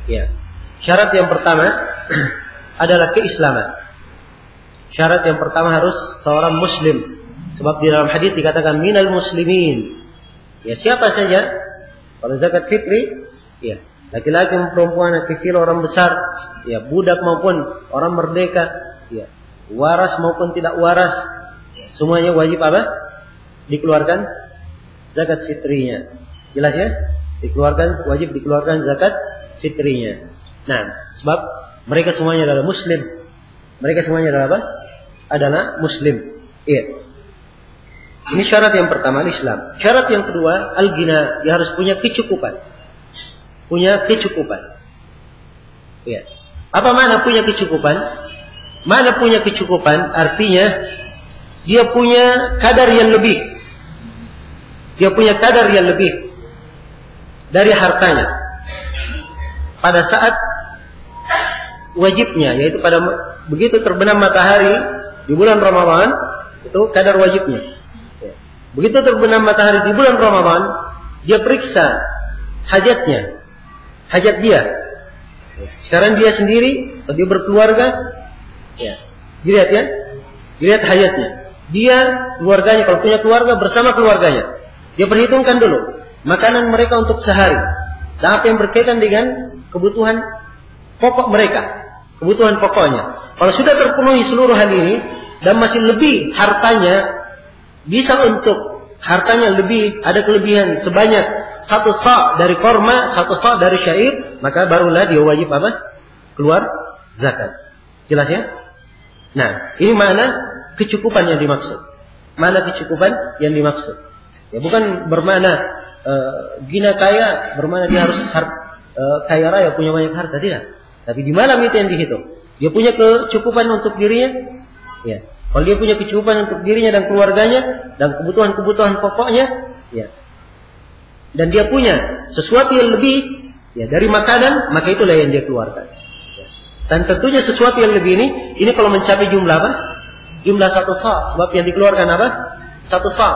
ya. Syarat yang pertama adalah keislaman. Syarat yang pertama harus seorang muslim. Sebab di dalam hadis dikatakan minal muslimin. Ya, siapa saja kalau zakat fitri, ya, laki-laki maupun perempuan, anak kecil, orang besar, ya, budak maupun orang merdeka, ya, waras maupun tidak waras, ya, semuanya wajib apa? Dikeluarkan zakat fitrinya. Jelas ya? Wajib dikeluarkan zakat fitrinya. Nah, sebab mereka semuanya adalah muslim. Mereka semuanya adalah apa? Adalah muslim. Iya. Ini syarat yang pertama, Islam. Syarat yang kedua, al-ghina. Dia harus punya kecukupan. Punya kecukupan. Iya. Apa makna punya kecukupan? Mana punya kecukupan? Artinya dia punya kadar yang lebih. Dia punya kadar yang lebih dari hartanya pada saat wajibnya, yaitu pada begitu terbenam matahari di bulan Ramadan, itu kadar wajibnya. Begitu terbenam matahari di bulan Ramadan, dia periksa hajatnya, hajat dia. Sekarang dia sendiri, dia berkeluarga, ya, dilihat ya, dilihat hajatnya. Dia keluarganya, kalau punya keluarga bersama keluarganya, dia perhitungkan dulu makanan mereka untuk sehari, dan apa yang berkaitan dengan kebutuhan pokok mereka, kebutuhan pokoknya. Kalau sudah terpenuhi seluruh hal ini dan masih lebih hartanya, bisa untuk hartanya lebih, ada kelebihan sebanyak 1 sa' dari korma, 1 sa' dari syair, maka barulah dia wajib apa? Keluar zakat. Jelas ya? Nah, ini mana kecukupan yang dimaksud. Mana kecukupan yang dimaksud. Ya, bukan bermakna gina kaya, bermakna dia harus kaya raya, punya banyak harta, tidak. Tapi di malam itu yang dihitung. Dia punya kecukupan untuk dirinya. Ya. Kalau dia punya kecukupan untuk dirinya dan keluarganya dan kebutuhan-kebutuhan pokoknya, ya, dan dia punya sesuatu yang lebih, ya, dari makanan, maka itulah yang dia keluarkan. Ya. Dan tentunya sesuatu yang lebih ini kalau mencapai jumlah apa? Jumlah 1 sa'. Sebab yang dikeluarkan apa? 1 sa'.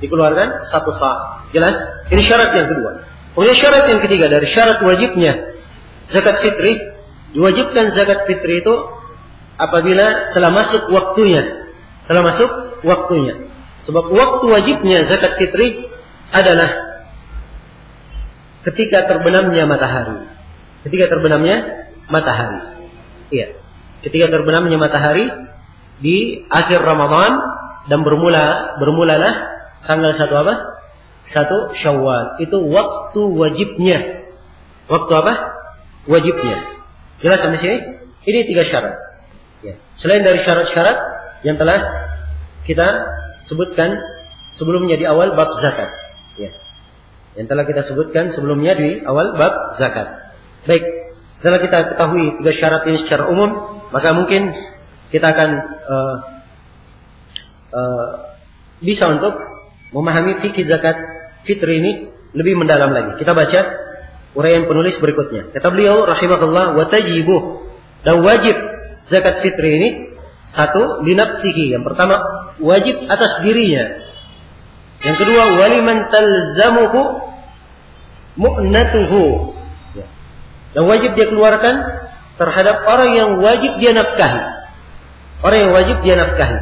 Dikeluarkan 1 sa'. Jelas? Ini syarat yang kedua. Kemudian syarat yang ketiga dari syarat wajibnya zakat fitri, diwajibkan zakat fitri itu apabila telah masuk waktunya. Telah masuk waktunya. Sebab waktu wajibnya zakat fitri adalah ketika terbenamnya matahari. Ketika terbenamnya matahari. Iya. Ketika terbenamnya matahari di akhir Ramadan dan bermulalah tanggal 1 apa? 1 Syawal. Itu waktu wajibnya. Waktu apa? Wajibnya. Jelas sampai sini? Ini 3 syarat. Ya. Selain dari syarat-syarat yang telah kita sebutkan sebelumnya di awal bab zakat, ya, yang telah kita sebutkan sebelumnya di awal bab zakat. Baik, setelah kita ketahui 3 syarat ini secara umum, maka mungkin kita akan bisa untuk memahami fikih zakat fitri ini lebih mendalam lagi. Kita baca uraian penulis berikutnya. Kata beliau rahimahullah, wa tajibu, dan wajib zakat fitri ini 1 linafsihi. Yang pertama wajib atas dirinya. Yang kedua waliman talzamuhu mu'natuhu. Dan wajib dia keluarkan terhadap orang yang wajib dia nafkahi. Orang yang wajib dia nafkahi.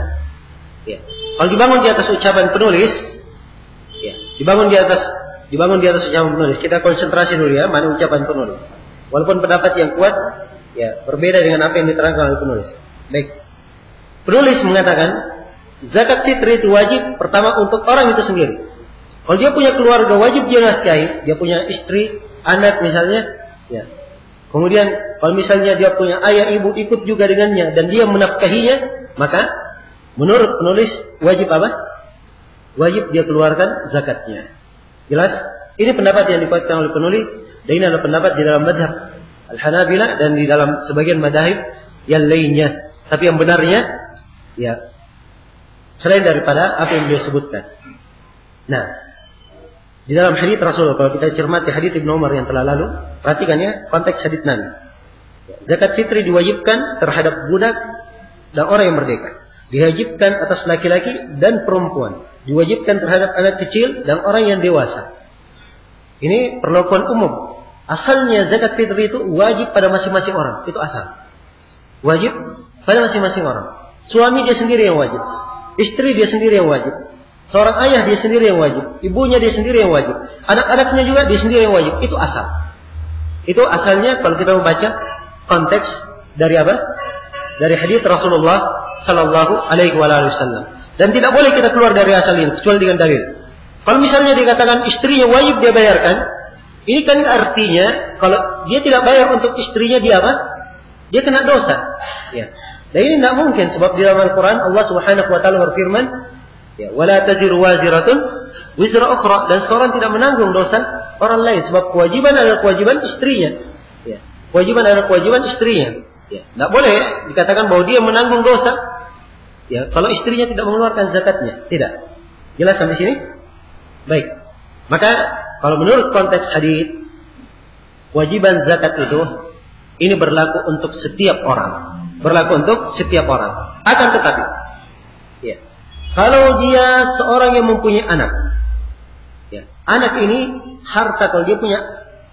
Ya. Kalau dibangun di atas ucapan penulis, ya, dibangun di atas ucapan penulis. Kita konsentrasi dulu ya, mana ucapan penulis. Walaupun pendapat yang kuat, ya, berbeda dengan apa yang diterangkan oleh penulis. Baik. Penulis mengatakan zakat fitri itu wajib pertama untuk orang itu sendiri. Kalau dia punya keluarga wajib dia nafkahi, dia punya istri, anak misalnya, ya. Kemudian kalau misalnya dia punya ayah ibu ikut juga dengannya dan dia menafkahinya, maka menurut penulis wajib apa? Wajib dia keluarkan zakatnya. Jelas? Ini pendapat yang dikuatkan oleh penulis, dan ini adalah pendapat di dalam mazhab Al-Hanabilah dan di dalam sebagian mazhab yang lainnya. Tapi yang benarnya, ya, selain daripada apa yang beliau sebutkan. Nah, di dalam hadits Rasul, kalau kita cermati hadits Ibnu Umar yang telah lalu, perhatikan ya konteks hadits Nabi. Zakat fitri diwajibkan terhadap budak dan orang yang merdeka. Diwajibkan atas laki-laki dan perempuan. Diwajibkan terhadap anak kecil dan orang yang dewasa. Ini perlakuan umum. Asalnya zakat fitri itu wajib pada masing-masing orang. Itu asal. Wajib pada masing-masing orang. Suami dia sendiri yang wajib. Istri dia sendiri yang wajib. Seorang ayah dia sendiri yang wajib. Ibunya dia sendiri yang wajib. Anak-anaknya juga dia sendiri yang wajib. Itu asal. Itu asalnya kalau kita membaca konteks dari apa? Dari hadits Rasulullah Sallallahu Alaihi Wasallam. Dan tidak boleh kita keluar dari asal ini kecuali dengan dalil. Kalau misalnya dikatakan istrinya wajib dia bayarkan, ini kan artinya kalau dia tidak bayar untuk istrinya dia apa? Dia kena dosa. Ya. Dan ini tidak mungkin sebab di dalam Al-Quran Allah Subhanahu Wa Taala berfirman, ya, wala taziru waziratun wizra ukhra, dan seorang tidak menanggung dosa orang lain sebab kewajiban adalah kewajiban istrinya. Ya. Kewajiban adalah kewajiban istrinya. Ya. Tidak boleh dikatakan bahwa dia menanggung dosa. Ya, kalau istrinya tidak mengeluarkan zakatnya, tidak. Jelas sampai sini? Baik. Maka kalau menurut konteks hadis, kewajiban zakat itu ini berlaku untuk setiap orang. Berlaku untuk setiap orang. Akan tetapi, ya, kalau dia seorang yang mempunyai anak, ya, anak ini harta, kalau dia punya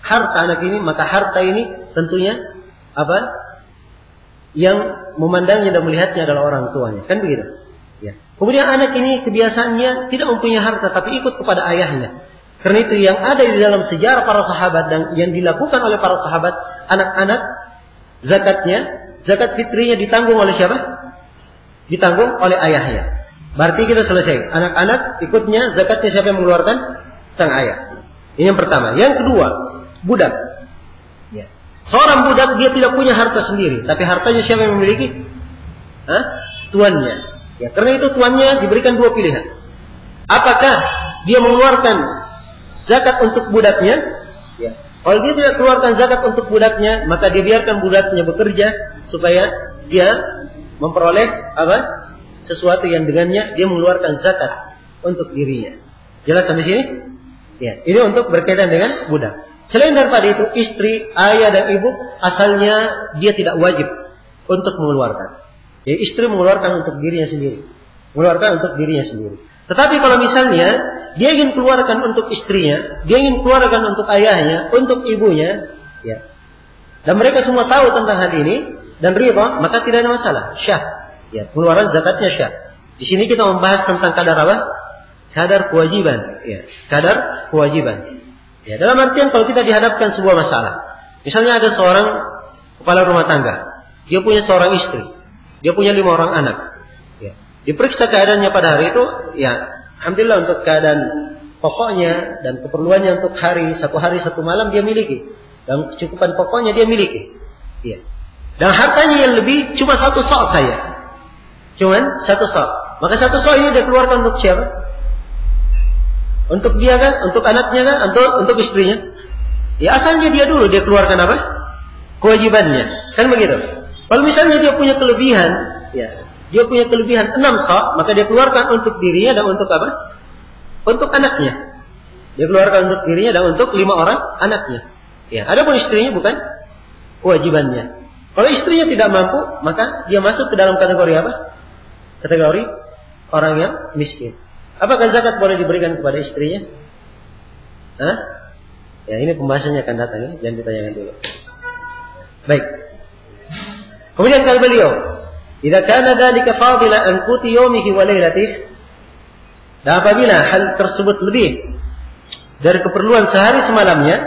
harta anak ini, maka harta ini tentunya apa? Yang memandangnya dan melihatnya adalah orang tuanya, kan begitu? Ya. Kemudian anak ini kebiasaannya tidak mempunyai harta, tapi ikut kepada ayahnya. Karena itu yang ada di dalam sejarah para sahabat dan yang dilakukan oleh para sahabat, anak-anak zakatnya, zakat fitrinya ditanggung oleh siapa? Ditanggung oleh ayahnya. Berarti kita selesai. Anak-anak ikutnya zakatnya siapa yang mengeluarkan? Sang ayah. Ini yang pertama. Yang kedua, budak. Ya. Seorang budak dia tidak punya harta sendiri, tapi hartanya siapa yang memiliki? Tuannya. Ya, karena itu tuannya diberikan dua pilihan. Apakah dia mengeluarkan zakat untuk budaknya? Ya. Kalau dia tidak keluarkan zakat untuk budaknya, maka dia biarkan budaknya bekerja supaya dia memperoleh apa? Sesuatu yang dengannya dia mengeluarkan zakat untuk dirinya. Jelas sampai sini? Ya, ini untuk berkaitan dengan budak. Selain daripada itu, istri, ayah dan ibu asalnya dia tidak wajib untuk mengeluarkan. Ya, istri mengeluarkan untuk dirinya sendiri. Mengeluarkan untuk dirinya sendiri. Tetapi kalau misalnya dia ingin keluarkan untuk istrinya, dia ingin keluarkan untuk ayahnya, untuk ibunya, ya. Dan mereka semua tahu tentang hal ini dan riba, maka tidak ada masalah. Syah. Ya, pengeluaran zakatnya syah. Di sini kita membahas tentang kadar apa? Kadar kewajiban. Ya, kadar kewajiban. Ya, dalam artian kalau kita dihadapkan sebuah masalah, misalnya ada seorang kepala rumah tangga, dia punya seorang istri, dia punya 5 orang anak. Ya. Diperiksa keadaannya pada hari itu, ya, alhamdulillah untuk keadaan pokoknya dan keperluannya untuk satu hari satu malam dia miliki, dan kecukupan pokoknya dia miliki. Ya. Dan hartanya yang lebih cuma 1 sok saja, cuman 1 sok. Maka 1 sok ini dia keluarkan untuk siapa? Untuk dia kan, untuk anaknya kan, untuk istrinya. Ya asalnya dia dulu dia keluarkan apa? Kewajibannya. Kan begitu. Kalau misalnya dia punya kelebihan, ya, dia punya kelebihan 6 sok, maka dia keluarkan untuk dirinya dan untuk apa? Untuk anaknya. Dia keluarkan untuk dirinya dan untuk 5 orang anaknya. Ya, adapun istrinya bukan kewajibannya. Kalau istrinya tidak mampu, maka dia masuk ke dalam kategori apa? Kategori orang yang miskin. Apakah zakat boleh diberikan kepada istrinya? Ya, ini pembahasannya akan datang ya, jangan ditanyakan dulu. Baik. Kemudian kata beliau, "Idza kana dzalika fadilan an quti yawmihi wa lailatihi." Dan apabila hal tersebut lebih dari keperluan sehari semalamnya,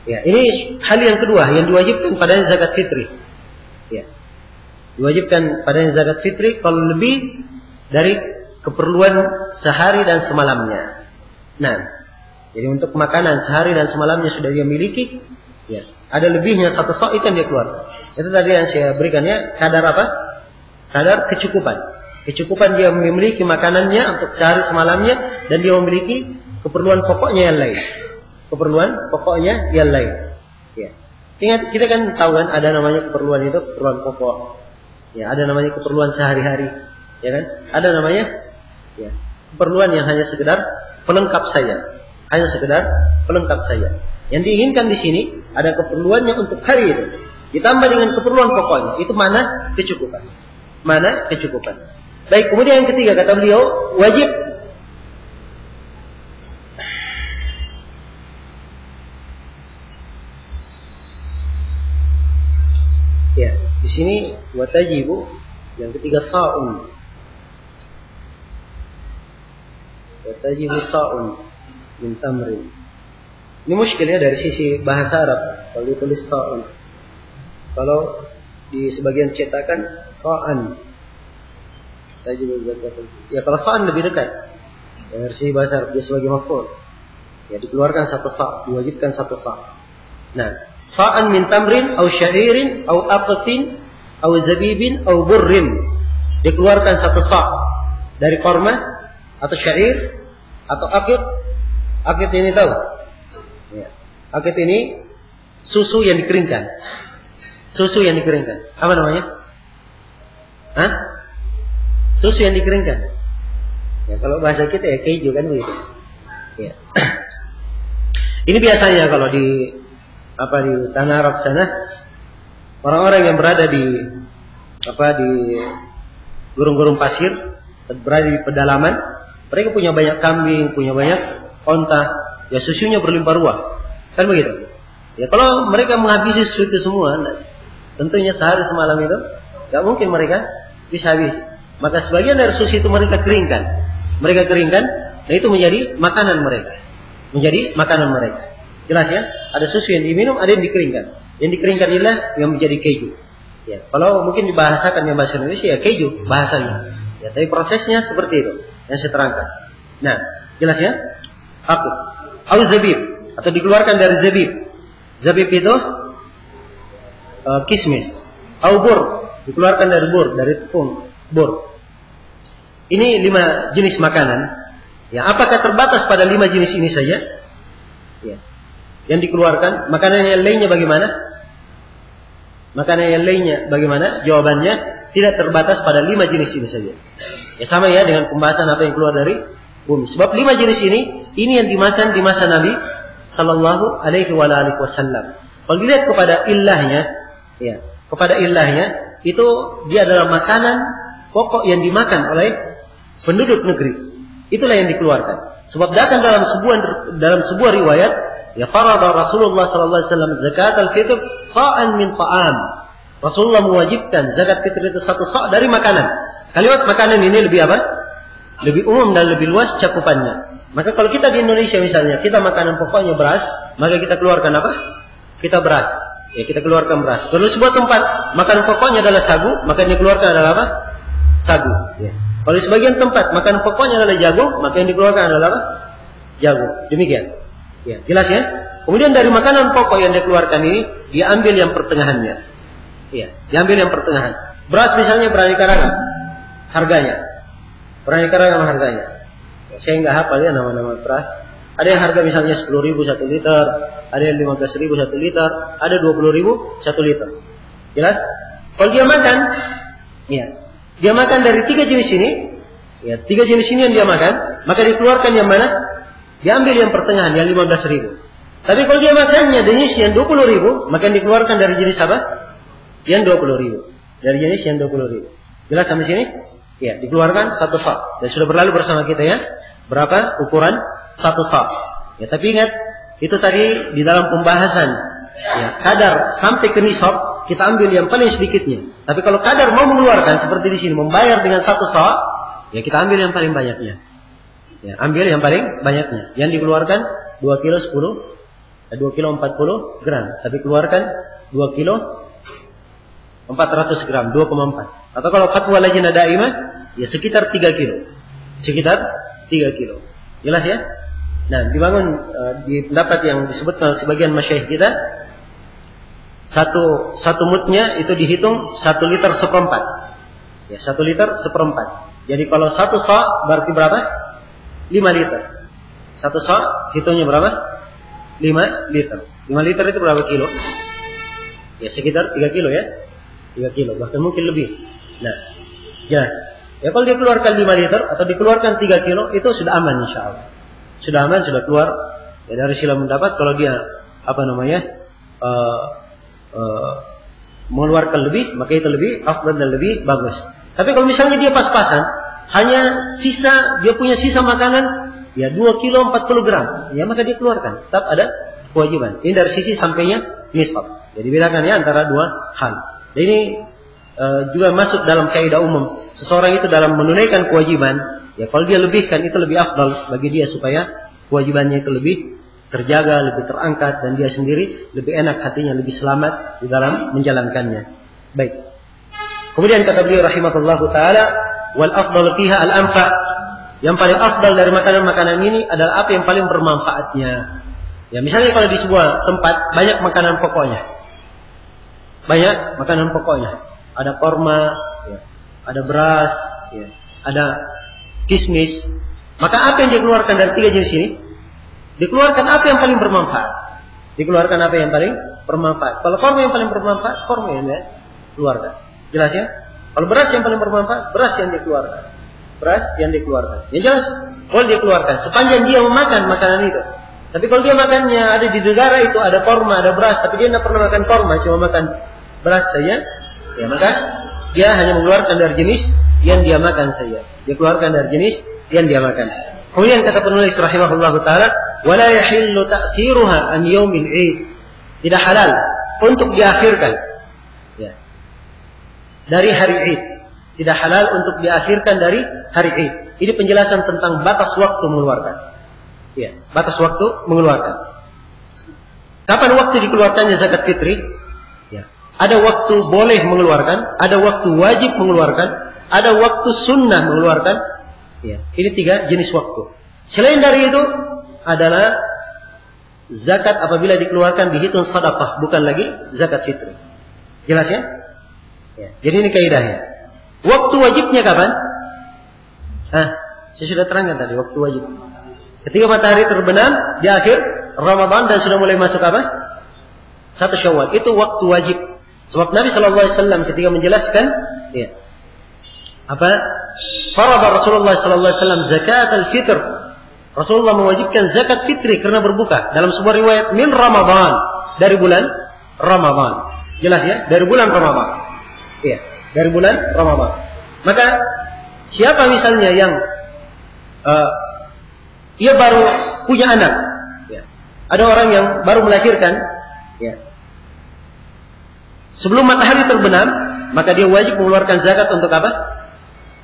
ya, ini hal yang kedua yang diwajibkan pada zakat fitri. Ya. Diwajibkan pada zakat fitri kalau lebih dari keperluan sehari dan semalamnya. Nah, jadi untuk makanan sehari dan semalamnya sudah dia miliki, ya, ada lebihnya 1 sok itu yang dia keluar. Itu tadi yang saya berikan ya, kadar apa? Kadar kecukupan. Kecukupan dia memiliki makanannya untuk sehari semalamnya dan dia memiliki keperluan pokoknya yang lain. Keperluan pokoknya yang lain. Ya. Ingat, kita kan tahu kan ada namanya keperluan itu keperluan pokok. Ya, ada namanya keperluan sehari-hari. Ya kan? Ada namanya ya, keperluan yang hanya sekedar pelengkap saja. Hanya sekedar pelengkap saja. Yang diinginkan di sini ada keperluannya untuk hari itu. Ditambah dengan keperluan pokoknya. Itu mana kecukupan. Mana kecukupan. Baik, kemudian yang ketiga kata beliau, wajib ya, di sini watajibu, yang ketiga sa'un. Watajibu sa'un min tamrin. Ini muskil ya dari sisi bahasa Arab. Kalau ditulis sa'un. Kalau di sebagian cetakan sa'an. Ya kalau sa'an lebih dekat. Dari sisi bahasa Arab dia sebagai maf'ul. Ya dikeluarkan satu sa', diwajibkan satu sa'. Nah, sa'an min tamrin au sya'irin au aqtin au zabibin au burrin. Dikeluarkan satu sa' dari korma atau syair atau akid. Akid ini tahu? Ya. Akid ini susu yang dikeringkan. Susu yang dikeringkan. Apa namanya? Hah? Susu yang dikeringkan. Ya, kalau bahasa kita ya keju kan begitu. Ya. Ini biasanya kalau di tanah Arab sana, orang-orang yang berada di gurun-gurun pasir, berada di pedalaman, mereka punya banyak kambing, punya banyak onta, ya susunya berlimpah ruah. Kan begitu? Ya kalau mereka menghabisi susu itu semua, tentunya sehari semalam itu tidak mungkin mereka bisa habis. Maka sebagian dari susu itu mereka keringkan. Mereka keringkan, dan itu menjadi makanan mereka. Menjadi makanan mereka. Jelas ya? Ada susu yang diminum, ada yang dikeringkan. Yang dikeringkan inilah yang menjadi keju. Ya, kalau mungkin dibahasakan yang bahasa Indonesia ya keju bahasanya. Ya, tapi prosesnya seperti itu yang saya terangkan. Nah, jelas ya? Akid. Au zabib atau dikeluarkan dari zabib. Zabib itu kismis. Au bur dikeluarkan dari bur, dari tepung bur. Ini 5 jenis makanan. Ya, apakah terbatas pada 5 jenis ini saja? Ya. Yang dikeluarkan, makanan yang lainnya bagaimana? Makanan yang lainnya bagaimana? Jawabannya tidak terbatas pada 5 jenis ini saja. Ya sama ya dengan pembahasan apa yang keluar dari bumi. Sebab 5 jenis ini yang dimakan di masa Nabi Sallallahu Alaihi Wasallam. Kalau dilihat kepada ilahnya, ya, kepada ilahnya itu dia adalah makanan pokok yang dimakan oleh penduduk negeri. Itulah yang dikeluarkan. Sebab datang dalam sebuah riwayat, ya farada Rasulullah sallallahu alaihi wasallam zakat al-fitr sa'an min ta'am. Rasulullah mewajibkan zakat fitr itu satu sa' dari makanan. Kalimat makanan ini lebih apa? Lebih umum dan lebih luas cakupannya. Maka kalau kita di Indonesia misalnya, kita makanan pokoknya beras, maka kita keluarkan apa? Kita beras. Ya, kita keluarkan beras. Kalau sebuah tempat makanan pokoknya adalah sagu, maka yang dikeluarkan adalah apa? Sagu. Ya. Kalau di sebagian tempat makan pokoknya adalah jagung, maka yang dikeluarkan adalah apa? Jagung. Demikian. Ya, jelas ya? Kemudian dari makanan pokok yang dikeluarkan ini, diambil yang pertengahannya. Ya, diambil yang pertengahan. Beras misalnya beraneka ragam harganya. Beraneka ragam harganya. Ya, saya nggak hafal ya nama-nama beras. Ada yang harga misalnya 10.000 1 liter, ada yang 15.000 1 liter, ada 20.000 1 liter. Jelas? Kalau dia makan, ya. Dia makan dari 3 jenis ini, ya 3 jenis ini yang dia makan, maka dikeluarkan yang mana? Diambil yang pertengahan, yang 15.000. Tapi kalau dia makannya jenis yang 20.000, maka yang dikeluarkan dari jenis apa? Yang 20.000. Dari jenis yang 20.000. Jelas sampai sini? Ya, dikeluarkan satu sa'. Dan sudah berlalu bersama kita ya. Berapa ukuran satu sa'? Ya, tapi ingat, itu tadi di dalam pembahasan. Ya, kadar sampai ke nisab, kita ambil yang paling sedikitnya. Tapi kalau kadar mau mengeluarkan seperti di sini, membayar dengan satu sa', ya kita ambil yang paling banyaknya. Ya, ambil yang paling banyaknya. Yang dikeluarkan 2 kilo 10, 2 kilo 40 gram. Tapi keluarkan 2 kilo 400 gram, 2,4. Atau kalau fatwa Lajnah Daimah, ya sekitar 3 kilo. Sekitar 3 kilo. Jelas ya? Nah, dibangun di pendapat yang disebutkan sebagian masyayikh kita, satu mudnya itu dihitung 1 liter 1/4. Ya, 1 liter 1/4. Jadi kalau 1 sa' berarti berapa? 5 liter. 1 sa' hitungnya berapa? 5 liter. 5 liter itu berapa kilo? Ya sekitar 3 kilo ya. 3 kilo, bahkan mungkin lebih. Nah, jelas. Ya kalau dia keluarkan 5 liter atau dikeluarkan 3 kilo, itu sudah aman insya Allah. Sudah aman, sudah keluar ya, dari silam mendapat. Kalau dia mengeluarkan lebih, maka itu lebih afdal dan lebih bagus. Tapi kalau misalnya dia pas-pasan, hanya dia punya sisa makanan, ya 2 kilo 40 gram, ya maka dia keluarkan. Tetap ada kewajiban. Ini dari sisi sampainya nisab. Jadi bedakan ya antara dua hal. Dan ini juga masuk dalam kaidah umum. Seseorang itu dalam menunaikan kewajiban, ya kalau dia lebihkan itu lebih afdal bagi dia supaya kewajibannya itu lebih terjaga, lebih terangkat, dan dia sendiri lebih enak hatinya, lebih selamat di dalam menjalankannya. Baik. Kemudian kata beliau rahimahullahu taala, wal afdal fiha al anfa. Yang paling afdal dari makanan-makanan ini adalah apa yang paling bermanfaatnya. Ya, misalnya kalau di sebuah tempat banyak makanan pokoknya. Banyak makanan pokoknya. Ada korma, ya, ada beras, ya, ada kismis. Maka apa yang dikeluarkan dari 3 jenis ini? Dikeluarkan apa yang paling bermanfaat. Dikeluarkan apa yang paling bermanfaat. Kalau korma yang paling bermanfaat, korma yang dikeluarkan. Jelas ya? Kalau beras yang paling bermanfaat, beras yang dikeluarkan. Beras yang dikeluarkan. Ya jelas, boleh dikeluarkan. Sepanjang dia memakan makanan itu. Tapi kalau dia makannya ada di negara itu, ada korma, ada beras, tapi dia tidak pernah makan korma, cuma makan beras saja, ya maka dia hanya mengeluarkan dari jenis yang dia makan saja. Dia keluarkan dari jenis yang dia makan. Kemudian kata penulis rahimahullahu taala, wala yahillu ta'khiruha an yaumil 'id. Tidak halal untuk diakhirkan ya, dari hari Id. Tidak halal untuk diakhirkan dari hari Id. Ini penjelasan tentang batas waktu mengeluarkan. Ya, batas waktu mengeluarkan. Kapan waktu dikeluarkannya zakat fitri? Ya. Ada waktu boleh mengeluarkan, ada waktu wajib mengeluarkan, ada waktu sunnah mengeluarkan. Ya, ini 3 jenis waktu. Selain dari itu adalah zakat apabila dikeluarkan dihitung sedekah, bukan lagi zakat fitri. Jelas ya? Ya. Jadi ini kaidahnya. Waktu wajibnya kapan? Saya sudah terangkan tadi waktu wajib. Ketika matahari terbenam di akhir Ramadan dan sudah mulai masuk apa? 1 Syawal. Itu waktu wajib. Sebab Nabi SAW ketika menjelaskan, ya, farada Rasulullah SAW zakat al-fitr. Rasulullah mewajibkan zakat fitri karena berbuka. Dalam sebuah riwayat min Ramadan, dari bulan Ramadan. Jelas ya? Dari bulan Ramadan. Iya, dari bulan Ramadan. Maka siapa misalnya yang ia baru punya anak, ya. Ada orang yang baru melahirkan, ya. Sebelum matahari terbenam, maka dia wajib mengeluarkan zakat untuk apa?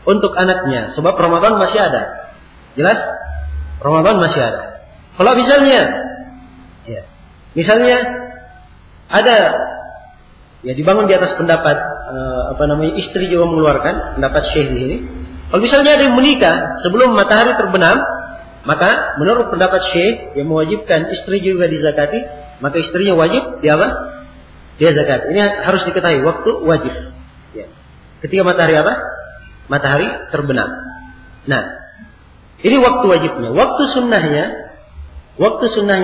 Untuk anaknya, sebab Ramadan masih ada. Jelas? Ramadan masih ada. Kalau misalnya, ya, misalnya ada, ya, dibangun di atas pendapat istri juga mengeluarkan, pendapat Syekh di sini. Kalau misalnya ada yang menikah sebelum matahari terbenam, maka menurut pendapat Syekh yang mewajibkan istri juga dizakati, maka istrinya wajib dia apa? Dia zakat. Ini harus diketahui waktu wajib. Ya. Ketika matahari apa? Matahari terbenam. Nah, ini waktu wajibnya. Waktu sunnahnya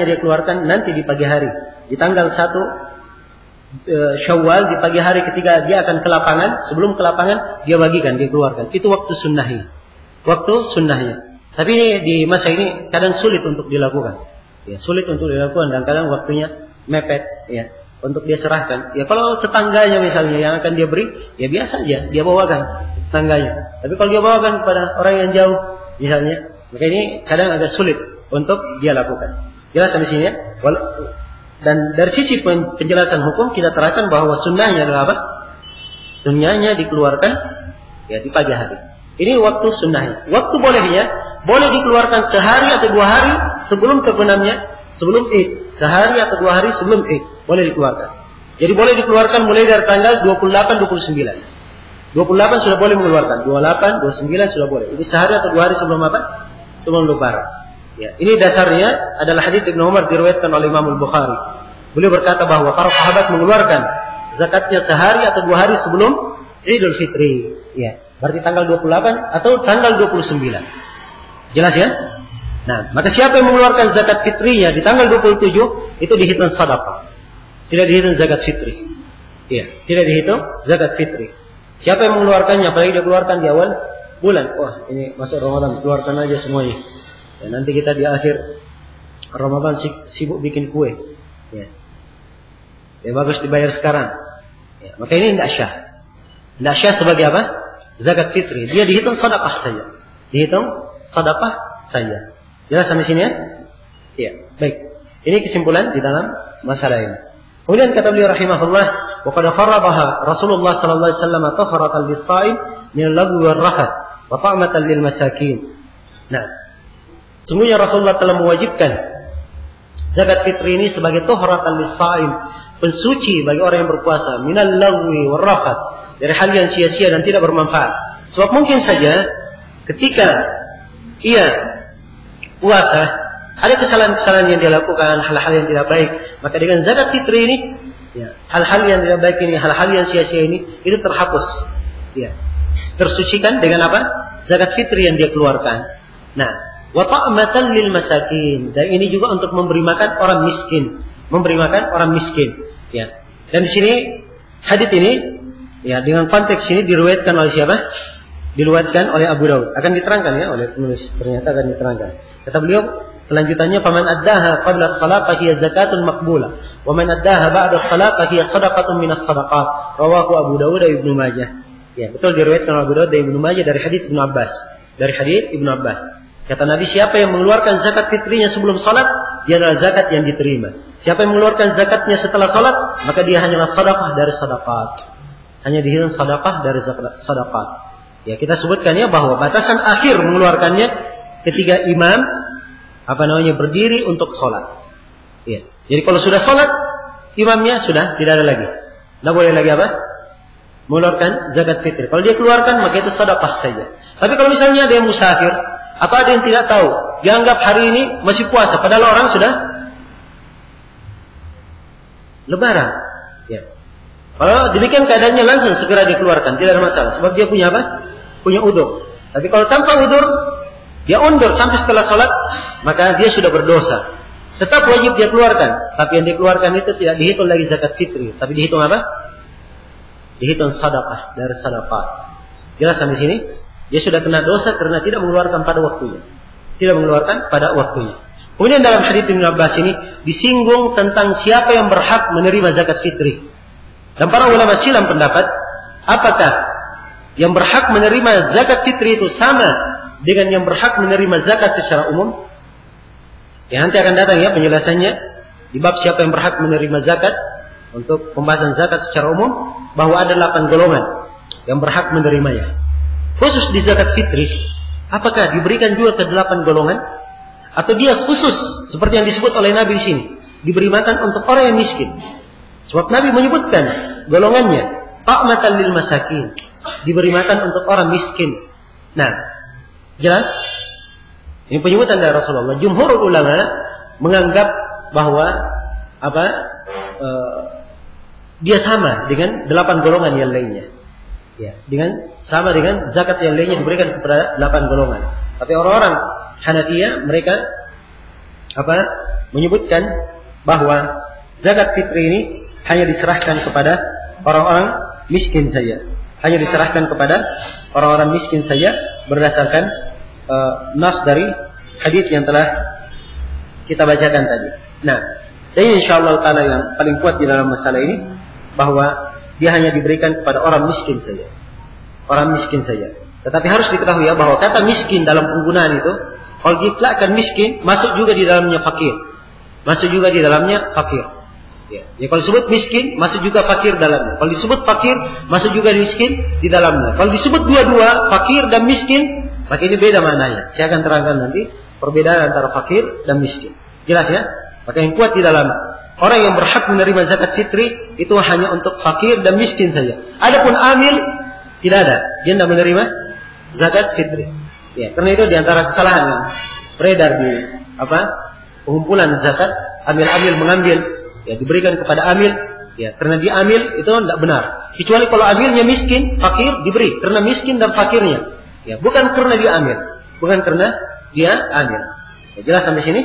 dia keluarkan nanti di pagi hari, di tanggal 1 Syawal, di pagi hari ketika dia akan ke lapangan. Sebelum ke lapangan dia bagikan, dia keluarkan. Itu waktu sunnahnya. Waktu sunnahnya. Tapi ini, di masa ini kadang sulit untuk dilakukan. Ya, sulit untuk dilakukan dan kadang waktunya mepet, ya, untuk dia serahkan. Ya, kalau tetangganya misalnya yang akan dia beri, ya biasa aja dia bawakan tetangganya. Tapi kalau dia bawakan kepada orang yang jauh misalnya, maka ini kadang agak sulit untuk dia lakukan. Jelas di sini ya. Dan dari sisi penjelasan hukum kita terangkan bahwa sunnahnya adalah apa? Sunnahnya dikeluarkan ya di pagi hari. Ini waktu sunnahnya. Waktu bolehnya boleh dikeluarkan sehari atau 2 hari sebelum terbenamnya, sebelum Id. Sehari atau 2 hari sebelum Id boleh dikeluarkan. Jadi boleh dikeluarkan mulai dari tanggal 28, 29. 28 sudah boleh mengeluarkan, 28, 29 sudah boleh. Ini sehari atau 2 hari sebelum apa? Sebelum Lebaran. Ya, ini dasarnya adalah hadits Ibnu Umar diriwayatkan oleh Imam Al-Bukhari. Beliau berkata bahwa para sahabat mengeluarkan zakatnya sehari atau 2 hari sebelum Idul Fitri. Ya, berarti tanggal 28 atau tanggal 29. Jelas ya? Nah, maka siapa yang mengeluarkan zakat fitrinya di tanggal 27 itu dihitung sedekah. Tidak dihitung zakat fitri. Iya, tidak dihitung zakat fitri. Siapa yang mengeluarkannya, apalagi dia keluarkan di awal bulan. Wah, ini masuk Ramadan, keluarkan aja semuanya. Ya, nanti kita di akhir Ramadan sibuk bikin kue. Ya. Ya bagus dibayar sekarang. Ya, maka ini tidak syah. Tidak syah sebagai apa? Zakat fitri. Dia dihitung sedekah saja. Dihitung sedekah saja. Jelas sampai sini ya? Iya, baik. Ini kesimpulan di dalam masalah ini. Kemudian kata beliau rahimahullah, wa qad faradaha Rasulullah sallallahu alaihi wasallam taharatan lis-sha'im min al-lagwi war-rafath wa ta'matan lil masakin. Nah, sungguhnya Rasulullah telah mewajibkan zakat fitri ini sebagai taharatan lis-sha'im, pensuci bagi orang yang berpuasa, min al-lagwi war-rafath, dari hal yang sia-sia dan tidak bermanfaat. Sebab mungkin saja ketika ia puasa, ada kesalahan-kesalahan yang dia lakukan, hal-hal yang tidak baik. Maka dengan zakat fitri ini, ya, hal-hal yang tidak baik ini, hal-hal yang sia-sia ini, itu terhapus. Ya. Tersucikan dengan apa? Zakat fitri yang dia keluarkan. Nah, wa ta'matan lil masakin. Dan ini juga untuk memberi makan orang miskin. Memberi makan orang miskin. Ya. Dan di sini, hadits ini, ya, dengan konteks ini diriwayatkan oleh siapa? Diriwayatkan oleh Abu Daud. Akan diterangkan ya oleh penulis. Ternyata akan diterangkan. Kata beliau, selanjutannya, "Faman addaha qabla as-salat fa hiya zakatun maqbulah, wa man addaha ba'da as-salat fa hiya shadaqatun min as-shadaqat." Rawahu Abu Dawud dan Ibnu Majah. Ya, betul diriwayatkan oleh Abu Dawud dan Ibnu Majah dari hadits Ibnu Abbas. Dari hadits Ibnu Abbas. Kata Nabi, siapa yang mengeluarkan zakat fitrinya sebelum salat, dia adalah zakat yang diterima. Siapa yang mengeluarkan zakatnya setelah salat, maka dia hanyalah sedekah dari sedekah. Hanya dihitung sedekah dari sedekah. Ya, kita sebutkan ya bahwa batasan akhir mengeluarkannya ketika imam berdiri untuk sholat. Ya. Jadi kalau sudah sholat, imamnya sudah tidak ada lagi. Tidak boleh lagi apa? Mengeluarkan zakat fitri. Kalau dia keluarkan, maka itu sedekah saja. Tapi kalau misalnya ada yang musafir atau ada yang tidak tahu, dianggap hari ini masih puasa, padahal orang sudah lebaran. Ya. Kalau demikian keadaannya langsung segera dikeluarkan, tidak ada masalah. Sebab dia punya apa? Punya udzur. Tapi kalau tanpa udzur, dia undur sampai setelah sholat, maka dia sudah berdosa. Tetap wajib dia keluarkan. Tapi yang dikeluarkan itu tidak dihitung lagi zakat fitri. Tapi dihitung apa? Dihitung sedekah dari sedekah. Jelas sampai sini? Dia sudah kena dosa karena tidak mengeluarkan pada waktunya. Tidak mengeluarkan pada waktunya. Kemudian dalam hadits Ibnu Abbas ini disinggung tentang siapa yang berhak menerima zakat fitri. Dan para ulama silam pendapat, apakah yang berhak menerima zakat fitri itu sama dengan yang berhak menerima zakat secara umum? Ya, nanti akan datang ya penjelasannya di bab siapa yang berhak menerima zakat. Untuk pembahasan zakat secara umum, bahwa ada 8 golongan yang berhak menerimanya. Khusus di zakat fitri, apakah diberikan juga ke 8 golongan? Atau dia khusus seperti yang disebut oleh Nabi di sini, diberi makan untuk orang yang miskin? Sebab Nabi menyebutkan golongannya, ta'matan lil masakin, diberi makan untuk orang miskin. Nah, jelas ini penyebutan dari Rasulullah. Jumhur ulama menganggap bahwa dia sama dengan 8 golongan yang lainnya. Ya, sama dengan zakat yang lainnya diberikan kepada 8 golongan. Tapi orang-orang Hanafiyah mereka menyebutkan bahwa zakat fitri ini hanya diserahkan kepada orang-orang miskin saja. Hanya diserahkan kepada orang-orang miskin saja berdasarkan nas dari hadits yang telah kita bacakan tadi. Nah, jadi insyaallah taala yang paling kuat di dalam masalah ini bahwa dia hanya diberikan kepada orang miskin saja. Orang miskin saja. Tetapi harus diketahui ya bahwa kata miskin dalam penggunaan itu, kalau diitlakkan miskin, masuk juga di dalamnya fakir. Masuk juga di dalamnya fakir. Ya. Jadi kalau disebut miskin, masuk juga fakir dalamnya. Kalau disebut fakir, masuk juga miskin di dalamnya. Kalau disebut dua-dua, fakir dan miskin, maka ini beda maknanya. Saya akan terangkan nanti perbedaan antara fakir dan miskin. Jelas ya? Maka yang kuat di dalam orang yang berhak menerima zakat fitri itu hanya untuk fakir dan miskin saja. Adapun amil tidak ada, dia tidak menerima zakat fitri. Ya, karena itu diantara kesalahan yang beredar di pengumpulan zakat, amil-amil mengambil, ya diberikan kepada amil, ya karena dia amil itu tidak benar. Kecuali kalau amilnya miskin, fakir diberi karena miskin dan fakirnya. Ya, bukan karena dia amil, bukan karena dia amil. Ya, jelas sampai sini?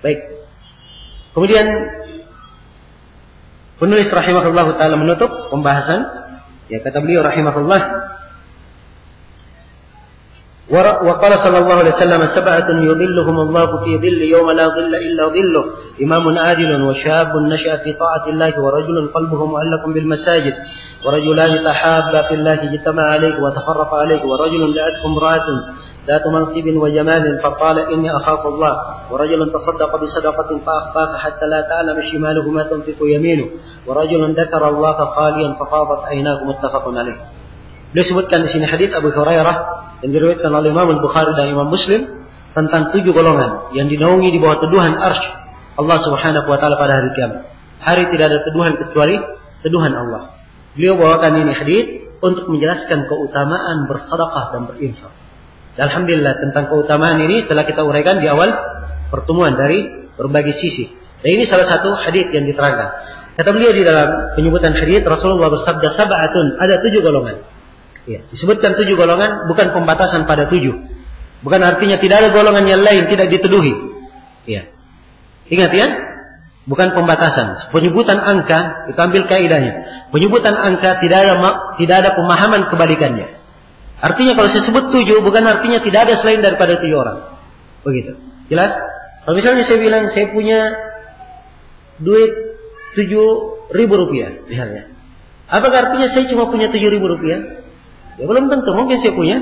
Baik. Kemudian penulis rahimahullah taala menutup pembahasan. Ya, kata beliau rahimahullah, وقال صلى الله عليه وسلم سبعة يظلهم الله في ظل يوم لا ظل إلا ظله إمام عادل وشاب نشأ في طاعة الله ورجل قلبه معلق بالمساجد ورجلان تحابا في الله اجتمع عليه وتفرق عليه ورجل دعته امرأة ذات منصب وجمال فقال إني أخاف الله ورجل تصدق بصدقة فأخفاها حتى لا تعلم شماله ما تنفق يمينه ورجل ذكر الله خاليا ففاضت عيناه متفق عليه. Disebutkan di sini hadits Abu Hurairah yang diriwayatkan oleh Imam Al-Bukhari dan Imam Muslim tentang 7 golongan yang dinaungi di bawah teduhan arsy Allah Subhanahu wa taala pada hari kiamat. Hari tidak ada teduhan kecuali teduhan Allah. Beliau bawakan ini hadits untuk menjelaskan keutamaan bersedekah dan berinfak. Alhamdulillah tentang keutamaan ini telah kita uraikan di awal pertemuan dari berbagai sisi. Dan ini salah satu hadits yang diterangkan. Kata beliau di dalam penyebutan hadits Rasulullah bersabda sab'atun, ada 7 golongan. Ya, disebutkan 7 golongan bukan pembatasan pada 7. Bukan artinya tidak ada golongan yang lain tidak diteduhi. Ya. Ingat ya, bukan pembatasan. Penyebutan angka itu ambil kaidahnya. Penyebutan angka tidak ada pemahaman kebalikannya. Artinya kalau saya sebut 7 bukan artinya tidak ada selain daripada 7 orang. Begitu. Jelas? Kalau misalnya saya bilang saya punya duit 7.000 rupiah misalnya. Apakah artinya saya cuma punya 7.000 rupiah? Ya belum tentu, mungkin saya punya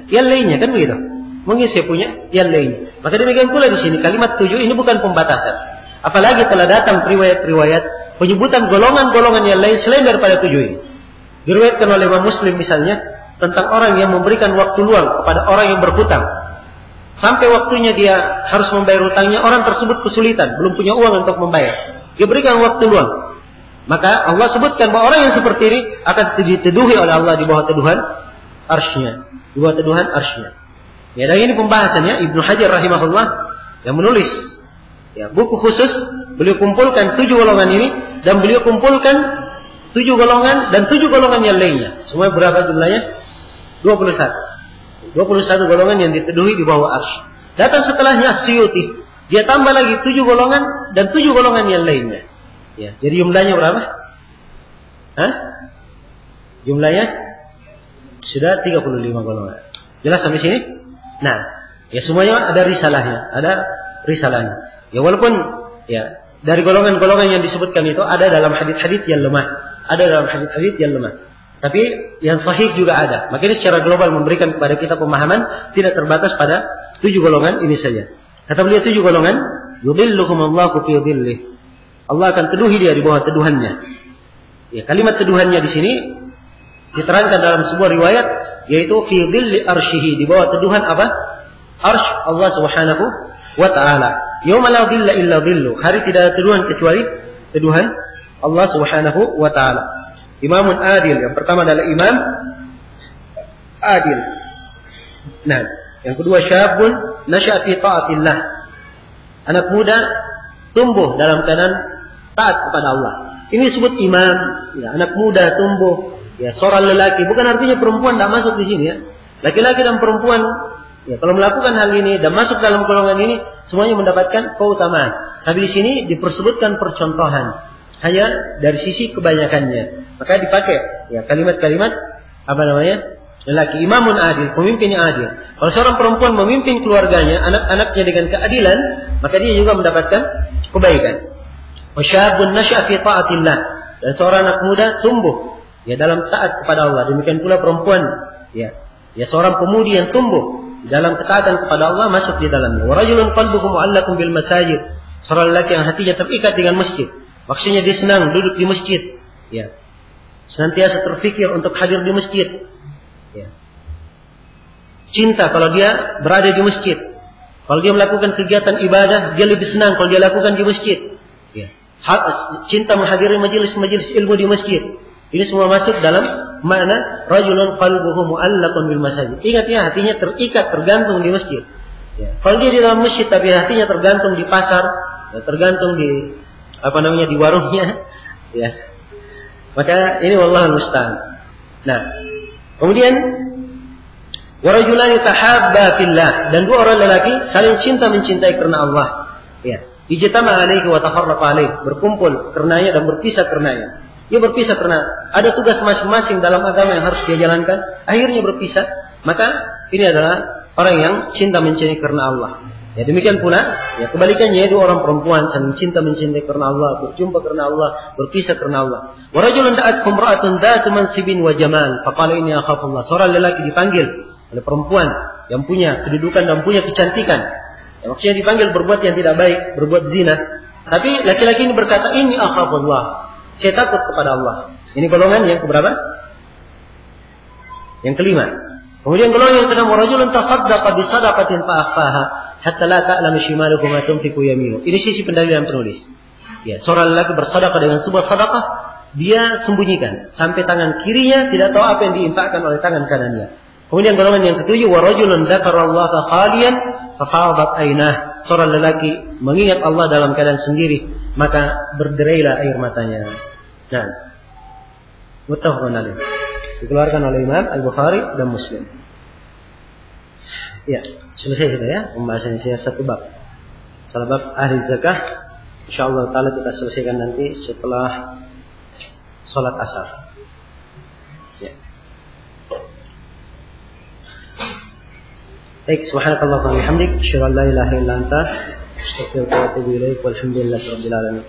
yang lainnya kan begitu. Mungkin saya punya yang lainnya. Maka demikian pula di sini kalimat 7 ini bukan pembatasan. Apalagi telah datang riwayat-riwayat penyebutan golongan-golongan yang lain selain daripada 7 ini. Diriwayatkan oleh Imam Muslim misalnya tentang orang yang memberikan waktu luang kepada orang yang berhutang. Sampai waktunya dia harus membayar hutangnya, orang tersebut kesulitan, belum punya uang untuk membayar. Dia berikan waktu luang. Maka Allah sebutkan bahwa orang yang seperti ini akan diteduhi oleh Allah di bawah teduhan arsy-Nya, di bawah teduhan arsy-Nya. Ya, dan ini pembahasannya Ibnu Hajar rahimahullah yang menulis buku khusus, beliau kumpulkan 7 golongan ini dan beliau kumpulkan 7 golongan dan 7 golongan yang lainnya. Semua berapa jumlahnya? 21 golongan yang diteduhi di bawah arsy. Datang setelahnya Suyuti, dia tambah lagi 7 golongan dan 7 golongan yang lainnya. Ya, jadi jumlahnya berapa? Jumlahnya sudah 35 golongan. Jelas sampai sini? Nah, ya semuanya ada risalahnya. Ya walaupun ya dari golongan-golongan yang disebutkan itu ada dalam hadits-hadits yang lemah, Tapi yang sahih juga ada. Makanya secara global memberikan kepada kita pemahaman tidak terbatas pada 7 golongan ini saja. Kata beliau 7 golongan, yudhilluhumullahu fi dhillih. Allah akan teduhi dia di bawah teduhannya. Ya, kalimat teduhannya di sini diterangkan dalam sebuah riwayat yaitu fi dhilli arsyihi, di bawah teduhan apa? Arsy Allah Subhanahu wa taala. Yauma la dhilla illa dhillu. Hari tidak ada teduhan kecuali teduhan Allah Subhanahu wa taala. Imamun adil, yang pertama adalah imam adil. Nah, yang kedua syabun nasya'a fi taatillah. Anak muda tumbuh dalam keadaan taat kepada Allah. Ini disebut imam, ya, anak muda tumbuh, ya, seorang lelaki. Bukan artinya perempuan tidak masuk di sini ya. Laki-laki dan perempuan, ya, kalau melakukan hal ini dan masuk dalam golongan ini, semuanya mendapatkan keutamaan. Tapi di sini dipersebutkan percontohan, hanya dari sisi kebanyakannya. Maka dipakai, ya, kalimat-kalimat lelaki. Imamun adil, pemimpin yang adil. Kalau seorang perempuan memimpin keluarganya, anak-anaknya dengan keadilan, maka dia juga mendapatkan kebaikan. Wasyabun nasya'a fi taatillah, dan seorang anak muda tumbuh ya dalam taat kepada Allah. Demikian pula perempuan ya seorang pemudi yang tumbuh dalam ketaatan kepada Allah masuk di dalamnya. Wa rajulun qalbuhu mu'allaqun bil masajid, seorang lelaki yang hatinya terikat dengan masjid. Maksudnya dia senang duduk di masjid, ya. Senantiasa terfikir untuk hadir di masjid. Ya. Cinta kalau dia berada di masjid. Kalau dia melakukan kegiatan ibadah, dia lebih senang kalau dia lakukan di masjid. Ya. Cinta menghadiri majelis-majelis ilmu di masjid. Ini semua masuk dalam makna rajulun qalbuhu mu'allaqun bil masajid. Ingat ya, hatinya terikat, tergantung di masjid. Ya. Kalau dia di dalam masjid tapi hatinya tergantung di pasar, ya, tergantung di di warungnya, ya. Maka ini wallahul musta'an. Nah, kemudian Wa rajulani tahabba fillah, dan dua orang lelaki saling cinta mencintai karena Allah. Ya. Ijtama alaihi wa tafarraqa alaihi, berkumpul karenanya dan berpisah karenanya. Dia berpisah karena ada tugas masing-masing dalam agama yang harus dia jalankan, akhirnya berpisah. Maka ini adalah orang yang cinta mencintai karena Allah. Ya demikian pula, ya kebalikannya dua orang perempuan saling cinta mencintai karena Allah, berjumpa karena Allah, berpisah karena Allah. Wa rajulun da'at imra'atun dzatu mansibin wa jamal, faqala inni akhafullah. Seorang lelaki dipanggil oleh perempuan yang punya kedudukan dan punya kecantikan. Ya, maksudnya dipanggil berbuat yang tidak baik, berbuat zina. Tapi laki-laki ini berkata, inni akhafullah. Saya takut kepada Allah. Ini golongan yang keberapa? Yang kelima. Kemudian golongan yang keenam, rajulun tasaddaqa bi shadaqatin fa akhfaha hatta la ta'lamu shimaluhu ma tunfiqu yaminuhu. Ini sisi pendalilan penulis. Ya, seorang lelaki bersedekah dengan sebuah sedekah, dia sembunyikan sampai tangan kirinya tidak tahu apa yang diinfakkan oleh tangan kanannya. Kemudian golongan yang ketujuh, wa rajulun dzakarallaha khaliyan fa fadat aynah. Seorang lelaki mengingat Allah dalam keadaan sendiri, maka berderailah air matanya. Nah, muttafaqun alaih. Dikeluarkan oleh Imam Al-Bukhari dan Muslim. Ya, selesai sudah ya pembahasan saya satu bab. Salah bab ahli zakah. Insyaallah taala kita selesaikan nanti setelah salat asar. Ya. Baik, subhanakallahumma wa bihamdik, asyhadu an la ilaha illa anta, astaghfiruka wa atubu ilaik, walhamdulillahirabbil alamin.